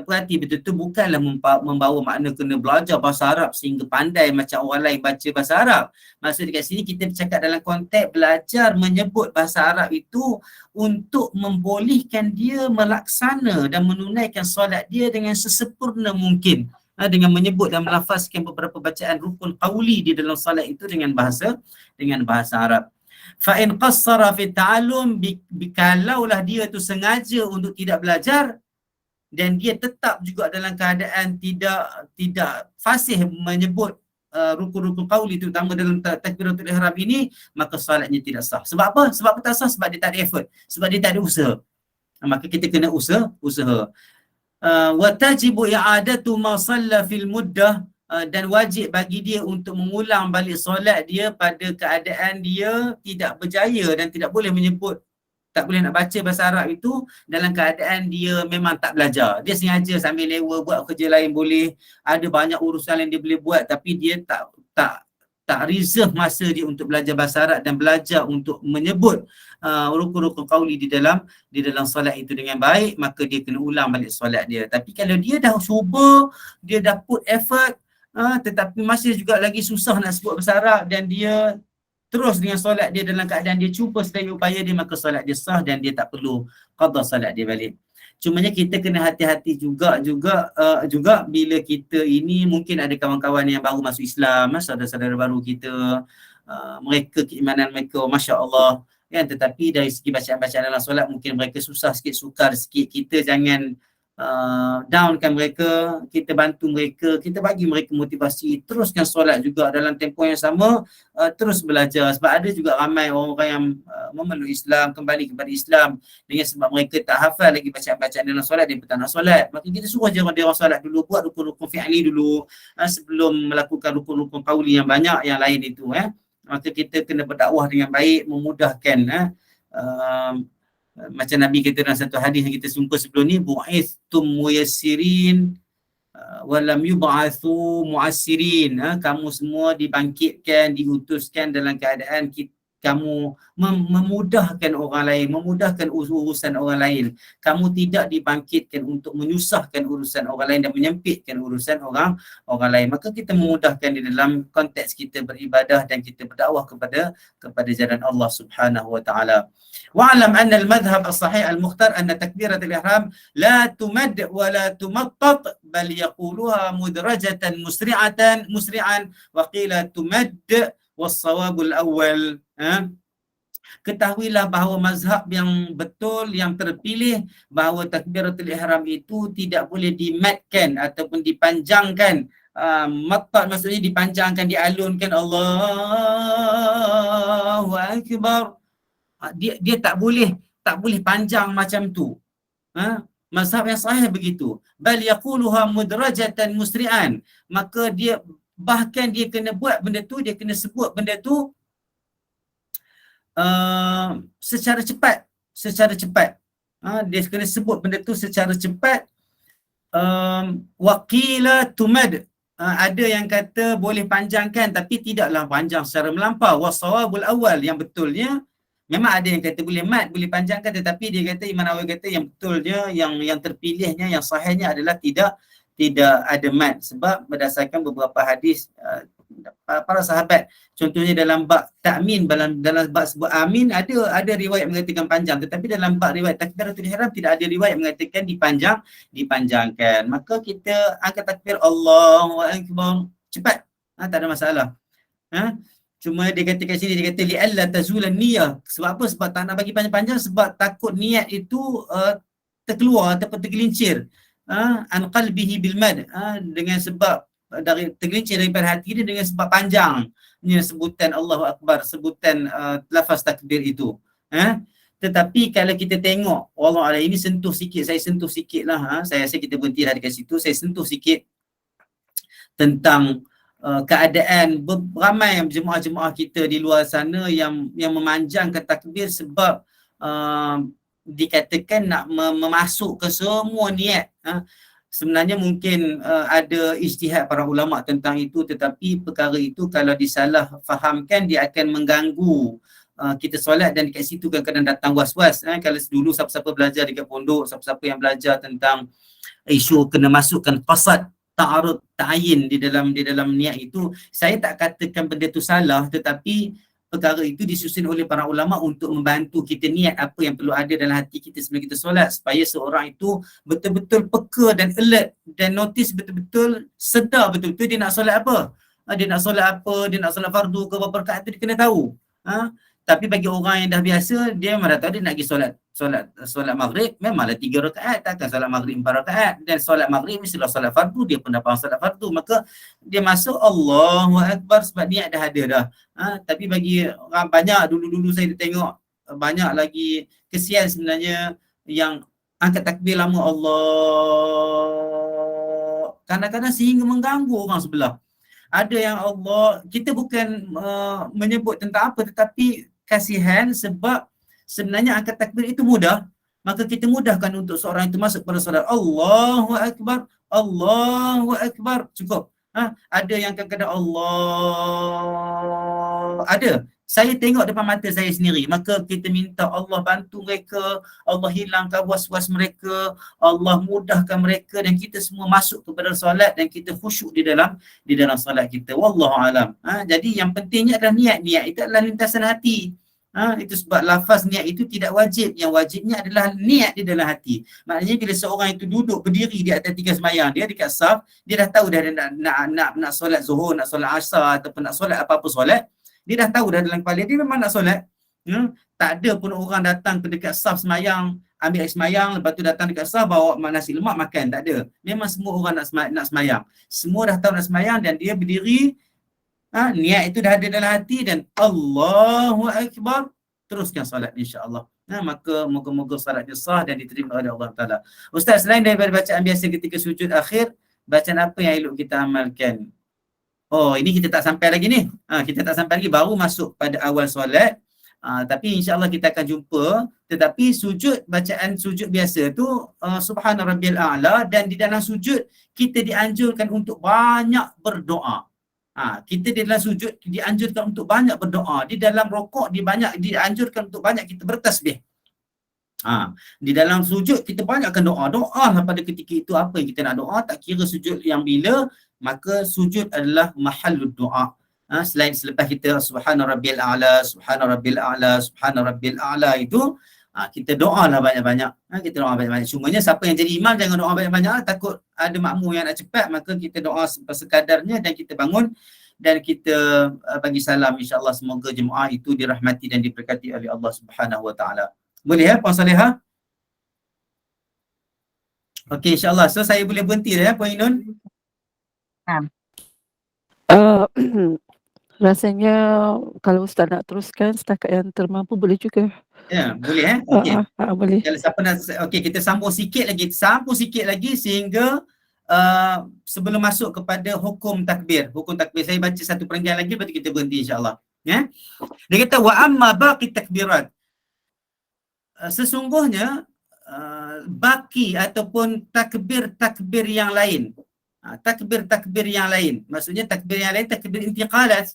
perhati betul-betul, bukanlah membawa makna kena belajar bahasa Arab sehingga pandai macam orang lain baca bahasa Arab. Maksud dekat sini kita bercakap dalam konteks belajar menyebut bahasa Arab itu untuk membolehkan dia melaksana dan menunaikan solat dia dengan sesempurna mungkin. Dengan menyebut dan melafazkan beberapa bacaan rukun qauli di dalam solat itu dengan bahasa Arab. Fa in qassara fi ta'allum, kalaulah dia tu sengaja untuk tidak belajar dan dia tetap juga dalam keadaan tidak fasih menyebut rukun-rukun qauli, terutama dalam takbiratul ihram ini, maka solatnya tidak sah. Sebab apa? Sebab tak sah? Sebab dia tak ada effort, sebab dia tak ada usaha. Maka kita kena usaha. Wa tajibu i'adatu ma salla fil muddah, dan wajib bagi dia untuk mengulang balik solat dia pada keadaan dia tidak berjaya dan tidak boleh menyebut, tak boleh nak baca bahasa Arab itu dalam keadaan dia memang tak belajar. Dia sengaja sambil lewa buat kerja lain boleh, ada banyak urusan yang dia boleh buat, tapi dia tak reserve masa dia untuk belajar bahasa Arab dan belajar untuk menyebut rukun-rukun qauli di dalam solat itu dengan baik, maka dia kena ulang balik solat dia. Tapi kalau dia dah cuba, dia dah put effort, tetapi masih juga lagi susah nak sebut bahasa Arab dan dia terus dengan solat dia dalam keadaan dia cuba sedaya upaya dia, maka solat dia sah dan dia tak perlu qada solat dia balik. Cumanya kita kena hati-hati juga bila kita ini, mungkin ada kawan-kawan yang baru masuk Islam, saudara-saudara baru kita, mereka keimanan mereka masya-Allah kan, tetapi dari segi bacaan-bacaan dalam solat mungkin mereka susah sikit, sukar sikit. Kita jangan downkan mereka, kita bantu mereka, kita bagi mereka motivasi, teruskan solat juga dalam tempoh yang sama, terus belajar. Sebab ada juga ramai orang yang memeluk Islam, kembali kepada Islam dengan sebab mereka tak hafal lagi bacaan-bacaan dalam solat, dia pun tak nak solat. Maka kita suruh je dia orang solat dulu, buat rukun-rukun fi'li dulu sebelum melakukan rukun-rukun qauli yang banyak yang lain itu. Maka kita kena berdakwah dengan baik, memudahkan. Macam Nabi kata dalam satu hadis yang kita jumpa sebelum ni, bu'ithtum muyassirin walam yub'athu mu'assirin. Kamu semua dibangkitkan, diutuskan dalam keadaan kamu memudahkan orang lain, memudahkan urusan orang lain. Kamu tidak dibangkitkan untuk menyusahkan urusan orang lain dan menyempitkan urusan orang lain. Maka kita memudahkan di dalam konteks kita beribadah dan kita berdakwah kepada jalan Allah Subhanahu wa taala. Wa'lam anna al-madhhab as-sahih al-mukhtar anna takbiratul ihram la tumad wa la tumattat bal yaquluha mudrajatan musri'an wa qila tumad was-sawabul awwal. Ketahuilah bahawa mazhab yang betul, yang terpilih, bahawa takbiratul ihram itu tidak boleh dimatkan ataupun dipanjangkan. Mattat maksudnya dipanjangkan, dialunkan, Allahu Akbar. Dia tak boleh panjang macam tu. Mazhab yang sahih begitu. Bal yaquluha mudrajatan musri'an. Maka dia bahkan dia kena buat benda tu, dia kena sebut benda tu secara cepat. Dia kena sebut benda tu secara cepat. Waqila tumad. Ada yang kata boleh panjangkan tapi tidaklah panjang secara melampau. Wasawabul awal, yang betulnya memang ada yang kata boleh mat, boleh panjangkan, tetapi dia kata, Imam Nawawi kata yang betulnya, yang terpilihnya, yang sahihnya adalah tidak ada mat, sebab berdasarkan beberapa hadis para sahabat. Contohnya dalam bab takmin, dalam bab sebut amin ada riwayat mengatakan panjang, tetapi dalam bab riwayat takbiratul ihram tidak ada riwayat mengatakan dipanjangkan. Maka kita angkat takbir Allahu Akbar cepat, tak ada masalah. Cuma dia kata kat sini, dia kata li'alla tazulan niyah. Sebab apa? Sebab tak nak bagi panjang-panjang, sebab takut niat itu terkeluar ataupun tergelincir an qalbihi bil mad, dengan sebab dari tergelincir daripada hati dia dengan sebab panjangnya sebutan Allahu Akbar, sebutan lafaz takbir itu. Tetapi kalau kita tengok, wallah ini saya sentuh sikit lah. Saya rasa kita berhenti dekat situ. Saya sentuh sikit tentang keadaan ramai jemaah-jemaah kita di luar sana yang memanjangkan takbir sebab dikatakan nak memasuk ke semua niat. Sebenarnya mungkin ada ijtihad para ulama tentang itu, tetapi perkara itu kalau disalah fahamkan dia akan mengganggu kita solat dan dekat situ kadang-kadang datang was-was. Kalau dulu siapa-siapa belajar dekat pondok, siapa-siapa yang belajar tentang isu kena masukkan qasad, ta'arud, ta'ayin di dalam niat itu, saya tak katakan benda tu salah, tetapi perkara itu disusun oleh para ulama untuk membantu kita niat apa yang perlu ada dalam hati kita sebelum kita solat, supaya seorang itu betul-betul peka dan alert dan notice betul-betul, sedar betul-betul dia nak solat apa. Dia nak solat apa, dia nak solat fardu ke berapa rakaat tu dia kena tahu. Tapi bagi orang yang dah biasa, dia memang dah tahu dia nak pergi solat maghrib, memanglah 3 rakaat, takkan solat maghrib 4 rakaat. Dan solat maghrib mestilah solat fardu, dia pun dah faham solat fardu, maka dia masuk Allahu Akbar sebab niat dah ada dah. Tapi bagi orang banyak, dulu-dulu saya tengok banyak lagi kesian sebenarnya yang angkat takbir lama Allah, kadang-kadang sehingga mengganggu orang sebelah. Ada yang Allah, kita bukan menyebut tentang apa, tetapi kasihan sebab sebenarnya angkat takbir itu mudah, maka kita mudahkan untuk seorang itu masuk pada solat Allahu Akbar, Allahu Akbar, cukup. Ada yang kadang-kadang Allah, ada. Saya tengok depan mata saya sendiri, maka kita minta Allah bantu mereka, Allah hilangkan was-was mereka, Allah mudahkan mereka dan kita semua masuk kepada solat dan kita khusyuk di dalam solat kita. Wallahu alam. Jadi yang pentingnya adalah niat. Niat itu adalah lintasan hati. Itu sebab lafaz niat itu tidak wajib. Yang wajibnya adalah niat di dalam hati. Maknanya bila seorang itu duduk berdiri di atas 3 sembahyang, dia dekat saf, dia dah tahu dah nak solat zuhur, nak solat asar ataupun nak solat apa-apa solat. Dia dah tahu dah dalam kepala dia memang nak solat. Tak ada pun orang datang ke dekat saf semayang, ambil air semayang, lepas tu datang dekat saf bawa nasi lemak makan. Tak ada. Memang semua orang nak semayang. Semua dah tahu nak semayang dan dia berdiri, niat itu dah ada dalam hati dan Allahu Akbar, teruskan solat insya-Allah. Maka moga-moga solatnya sah dan diterima oleh Allah Ta'ala. Ustaz, selain daripada bacaan biasa ketika sujud akhir, bacaan apa yang elok kita amalkan? Oh, ini kita tak sampai lagi ni. Kita tak sampai lagi, baru masuk pada awal solat. Tapi insya-Allah kita akan jumpa. Tetapi sujud, bacaan sujud biasa tu Subhana Rabbiyal A'la, dan di dalam sujud kita dianjurkan untuk banyak berdoa. Kita di dalam sujud dianjurkan untuk banyak berdoa. Di dalam rokok dianjurkan untuk banyak kita bertasbih. Di dalam sujud kita banyakkan doa. Doa pada ketika itu apa yang kita nak doa, tak kira sujud yang bila, maka sujud adalah mahallud doa. Selepas kita Subhana Rabbiyal A'la, Subhana Rabbiyal A'la, Subhana Rabbiyal A'la itu, kita doa lah banyak-banyak. Kita doa banyak-banyak. Cumanya siapa yang jadi imam jangan doa banyak-banyak, takut ada makmum yang nak cepat, maka kita doa sekadarnya dan kita bangun dan kita bagi salam. InsyaAllah semoga jemaah itu dirahmati dan diberkati oleh Allah Subhanahu Wa Taala. Boleh Puan Salihah? Okey, insyaAllah. So saya boleh berhenti dah Puan Inun? Rasanya kalau Ustaz nak teruskan setakat yang termampu boleh juga. Ya, boleh Okey. Boleh. Kalau siapa nak, okey, kita sambung sikit lagi sehingga sebelum masuk kepada hukum takbir. Hukum takbir saya baca satu perenggan lagi, lepas tu kita berhenti insya-Allah. Dia kata wa amma baqi takbirat. Sesungguhnya baki ataupun takbir yang lain. Takbir yang lain. Maksudnya takbir yang lain takbir intiqalat.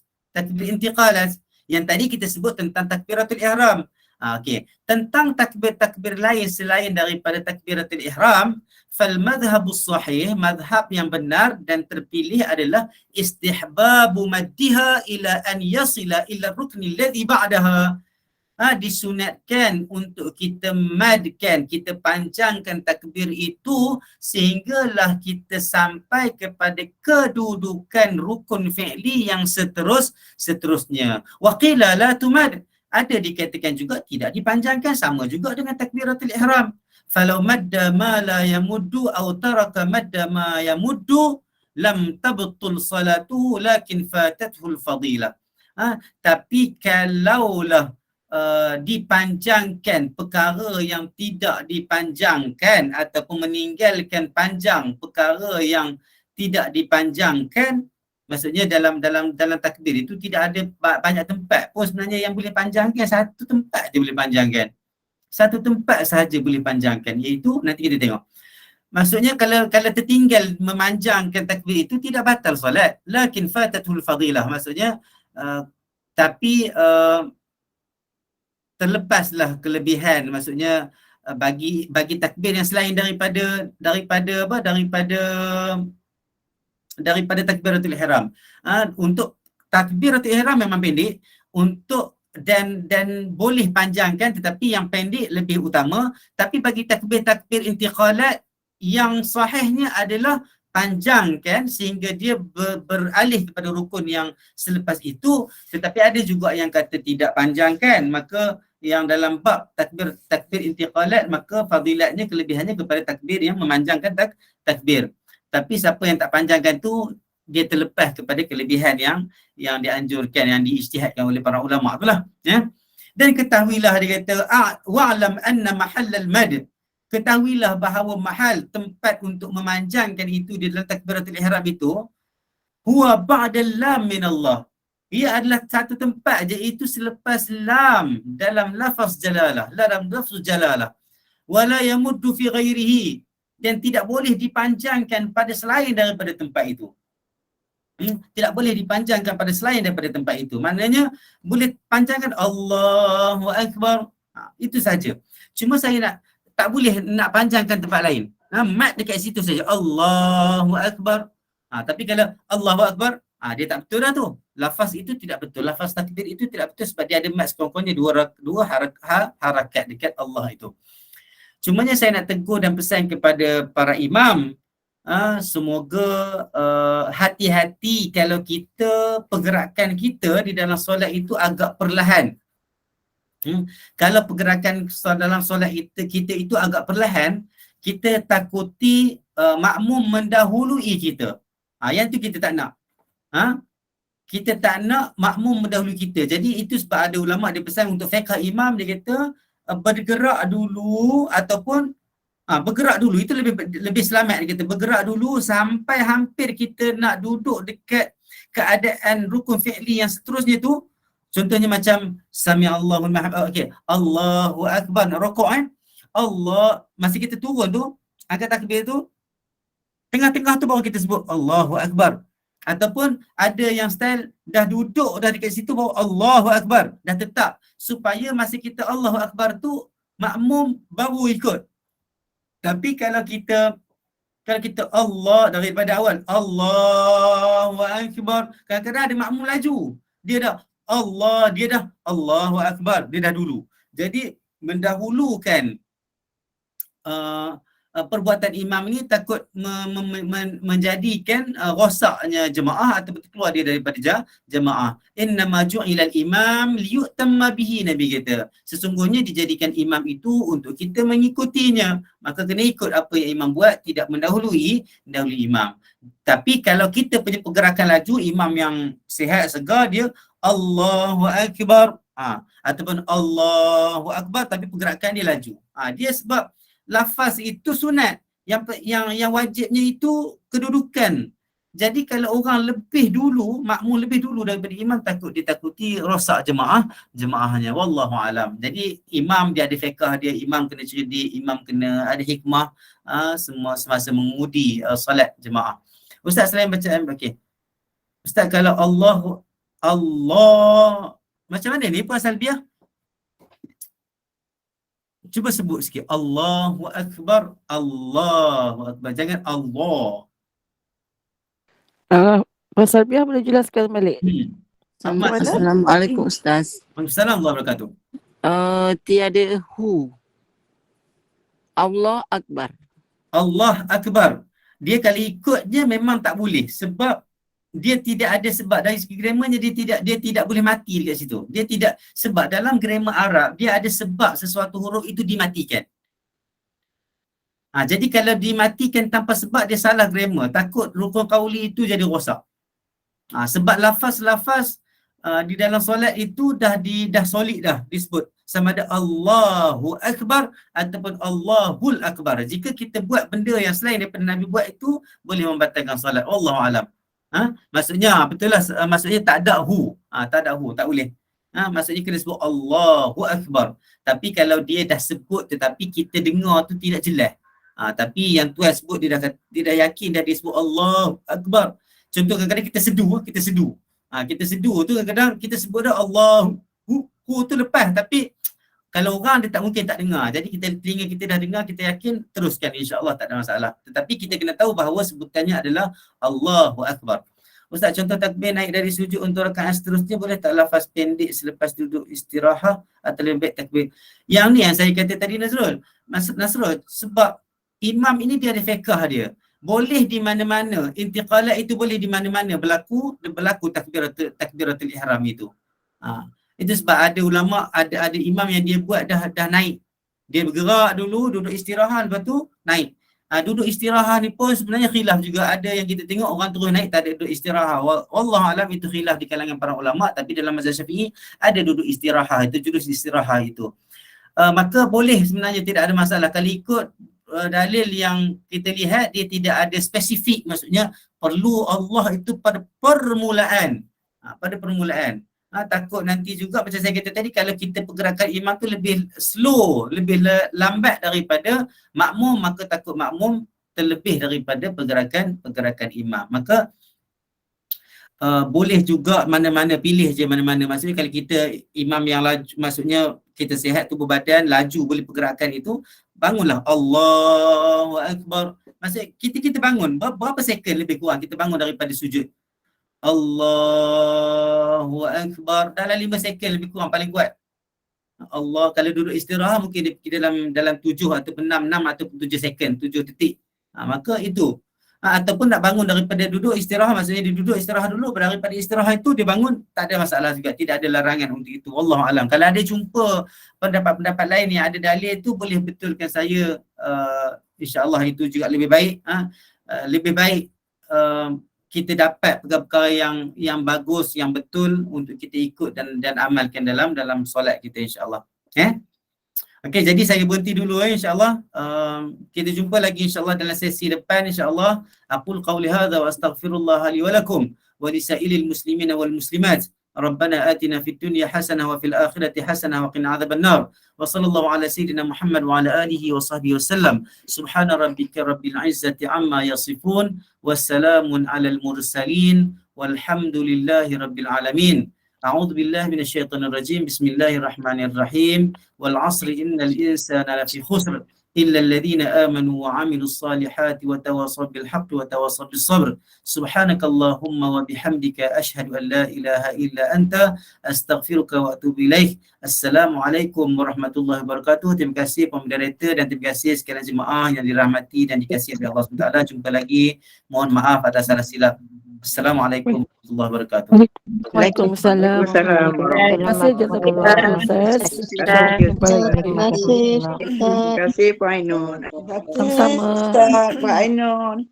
Yang tadi kita sebut tentang takbiratul ihram. Okey. Tentang takbir lain selain daripada takbiratul ihram, fal madhhabus sahih, madhhab yang benar dan terpilih adalah istihbabu maddiha ila an yasila ila rukni alladhi ba'daha. Disunatkan untuk kita madkan, kita panjangkan takbir itu sehinggalah kita sampai kepada kedudukan rukun fi'li yang seterusnya. Wa qila la tumad, ada dikatakan juga tidak dipanjangkan, sama juga dengan takbiratul ihram. Falau madda ma la yamuddu aw taraka madda ma yamuddu lam tabtul salatuhu lakin fatathu al-fadilah. Tapi kalaulah dipanjangkan perkara yang tidak dipanjangkan ataupun meninggalkan panjang perkara yang tidak dipanjangkan, maksudnya dalam takbir itu tidak ada banyak tempat pun sebenarnya yang boleh panjangkan, satu tempat dia boleh panjangkan. Satu tempat sahaja boleh panjangkan, iaitu nanti kita tengok. Maksudnya kalau tertinggal memanjangkan takbir itu tidak batal solat, lakin fatatul fadilah, maksudnya tapi terlepaslah kelebihan, maksudnya bagi takbir yang selain daripada takbiratul ihram. Untuk takbiratul ihram memang pendek, untuk dan boleh panjangkan, tetapi yang pendek lebih utama. Tapi bagi takbir intiqalat, yang sahihnya adalah panjangkan sehingga dia beralih kepada rukun yang selepas itu. Tetapi ada juga yang kata tidak panjangkan, maka yang dalam bab takbir intiqalat, maka fadilatnya, kelebihannya kepada takbir yang memanjangkan takbir. Tapi siapa yang tak panjangkan tu, dia terlepas kepada kelebihan yang dianjurkan, yang diijtihadkan oleh para ulama itulah, ya. Dan ketahuilah, dia kata wa'lam anna mahallal mad, ketahuilah bahawa mahal, tempat untuk memanjangkan itu di dalam takbiratul ihram itu, huwa ba'dal lam min Allah, ia adalah satu tempat je, itu selepas lam dalam lafaz jalalah, wala yamuddu fi ghairihi, dan tidak boleh dipanjangkan pada selain daripada tempat itu. Tidak boleh dipanjangkan pada selain daripada tempat itu. Maknanya boleh panjangkan Allahu Akbar, itu saja. Cuma saya tak boleh nak panjangkan tempat lain. Mat dekat situ saja, Allahu Akbar. Tapi kalau Allahu Akbar, dia tak betul dah tu. Lafaz itu tidak betul. Lafaz takbir itu tidak betul sebab dia ada mat sekurang-kurangnya dua harakat dekat Allah itu. Cumanya saya nak tegur dan pesan kepada para imam, semoga hati-hati kalau kita, pergerakan kita di dalam solat itu agak perlahan. Kalau pergerakan dalam solat kita itu agak perlahan, kita takuti makmum mendahului kita. Yang tu kita tak nak. Kita tak nak makmum mendahului kita. Jadi itu sebab ada ulama dia pesan untuk fiqh imam, dia kata bergerak dulu ataupun bergerak dulu, itu lebih selamat. Dia kata bergerak dulu sampai hampir kita nak duduk dekat keadaan rukun fi'li yang seterusnya tu. Contohnya macam sami Allahu liman hamidah, okey, Allahu Akbar, nak rokok Allah, masa kita turun tu, angkat takbir tu, tengah-tengah tu baru kita sebut Allahu Akbar. Ataupun ada yang style dah duduk dah dekat situ baru Allahu Akbar, dah tetap, supaya masa kita Allahu Akbar tu makmum baru ikut. Tapi kalau kita Allah daripada awal, Allahu Akbar, kadang-kadang ada makmum laju, dia dah Allahu Akbar, dia dah dulu. Jadi mendahulukan perbuatan imam ini takut menjadikan rosaknya jemaah atau keluar dia daripada jemaah. Innama ju'ilal imam liyutamma bihi, Nabi kata. Sesungguhnya dijadikan imam itu untuk kita mengikutinya. Maka kena ikut apa yang imam buat, tidak mendahului imam. Tapi kalau kita punya pergerakan laju, imam yang sihat segar, dia Allahu Akbar, ataupun Allahu Akbar tapi pergerakan dia laju. Dia sebab lafaz itu sunat, yang wajibnya itu kedudukan. Jadi kalau orang makmum lebih dulu daripada imam, ditakuti rosak jemaahnya. Wallahu alam. Jadi imam dia ada fiqh dia, imam kena cerdik, imam kena ada hikmah semua semasa mengemudi solat jemaah. Ustaz, selain bacaan, okey. Ustaz, kalau Allah macam mana ni puan Salbiah? Cuba sebut sikit. Allahu Akbar, Allahu Akbar. Jangan Allah. Puan Salbiah boleh jelaskan balik? Assalamualaikum Ustaz. Waalaikumsalam warahmatullahi wabarakatuh. Tiada hu. Allah Akbar. Allah Akbar. Dia kalau ikut je memang tak boleh sebab dia tidak ada sebab dari segi grammarnya, dia tidak boleh mati dekat situ. Dia tidak, sebab dalam grammar Arab dia ada sebab sesuatu huruf itu dimatikan. Jadi kalau dimatikan tanpa sebab dia salah grammar, takut rukun qauli itu jadi rosak. Sebab lafaz-lafaz di dalam solat itu dah solid dah disebut sama ada Allahu Akbar ataupun Allahul Akbar. Jika kita buat benda yang selain daripada Nabi buat itu, boleh membatalkan solat. Wallahu alam. Maksudnya betul lah, maksudnya tak ada hu, tak boleh. Maksudnya kena sebut Allahu Akbar. Tapi kalau dia dah sebut tetapi kita dengar tu tidak jelas. Tapi yang Tuhan sebut, dia dah yakin dah dia sebut Allahu Akbar. Contoh kadang-kadang kita sedu tu kadang-kadang kita sebut dah Allahu hu tu lepas, tapi Kalau orang dia tak mungkin tak dengar. Jadi telinga kita dah dengar, kita yakin, teruskan insya-Allah tak ada masalah. Tetapi kita kena tahu bahawa sebutannya adalah Allahu Akbar. Ustaz, contoh takbir naik dari sujud untuk rakaat seterusnya boleh tak lafaz pendek selepas duduk istirahat atau lebih baik takbir? Yang ni yang saya kata tadi Nasrul, sebab imam ini dia ada fiqh dia. Boleh di mana-mana, intiqalat itu boleh di mana-mana berlaku takbiratul ihram itu. Itu sebab ada ulama, ada imam yang dia buat dah naik. Dia bergerak dulu, duduk istirahat, lepas tu naik. Duduk istirahat ni pun sebenarnya khilaf juga. Ada yang kita tengok orang terus naik, tak ada duduk istirahat. Wallahu alam, itu khilaf di kalangan para ulama. Tapi dalam mazhab Syafi'i ada duduk istirahat, itu jurus istirahat itu. Maka boleh sebenarnya, tidak ada masalah. Kalau ikut dalil yang kita lihat, dia tidak ada spesifik, maksudnya perlu Allah itu pada permulaan. Pada permulaan. Takut nanti juga macam saya kata tadi, kalau kita pergerakan imam tu lebih slow, lebih lambat daripada makmum, maka takut makmum terlebih daripada pergerakan imam. Maka boleh juga mana-mana, pilih je mana-mana. Maksudnya kalau kita imam yang laju, maksudnya kita sihat tubuh badan, laju boleh pergerakan itu, bangunlah Allahu Akbar. Maksudnya kita bangun berapa second lebih kurang kita bangun daripada sujud. Allahu Akbar, dalam 5 second lebih kurang paling kuat. Allah, kalau duduk istirahat mungkin dalam 7 ataupun 6 ataupun 7 second, 7 detik. Maka itu. Ataupun nak bangun daripada duduk istirahat, maksudnya dia duduk istirahat dulu, daripada istirahat itu dia bangun, tak ada masalah juga, tidak ada larangan untuk itu. Wallahu alam. Kalau ada jumpa pendapat-pendapat lain yang ada dalil itu, boleh betulkan saya, insya-Allah itu juga lebih baik. Lebih baik kita dapat perkara yang bagus, yang betul untuk kita ikut dan amalkan dalam solat kita, insya-Allah. Okey, jadi saya berhenti dulu insya-Allah. Kita jumpa lagi insya-Allah dalam sesi depan insya-Allah. Aqul qauli hadza wa astaghfirullah li wa lakum wa li sa'ilil muslimin wal muslimat. Rabbana atina fid dunya hasanah wa fil akhirati hasanah wa qina adzabannar. Wa sallallahu ala sayyidina Muhammad wa ala alihi wa sahbihi wasallam. Subhana rabbika rabbil izzati amma yasifun. Wassalamun alal mursalin. Walhamdulillahi rabbil alamin. أعوذ بالله من الشيطان الرجيم. بسم الله الرحمن الرحيم. والعصر إن الإنسان لفي خسر إلا الذين آمنوا وعملوا الصالحات وتواصوا بالحق وتواصوا بالصبر. سبحانك اللهم وبحمدك أشهد أن لا إله إلا أنت أستغفرك وأتوب إليك. Assalamualaikum warahmatullahi wabarakatuh. Terima kasih pemoderator dan terima kasih sekalian jemaah yang dirahmati dan dikasihi oleh Allah SWT. Jumpa lagi. Mohon maaf atas salah silap. Assalamualaikum warahmatullahi wabarakatuh. Waalaikumsalam. Terima kasih jazakallah Ustaz. Terima kasih Puan Ainun. Sama-sama. Ustaz, Puan Ainun.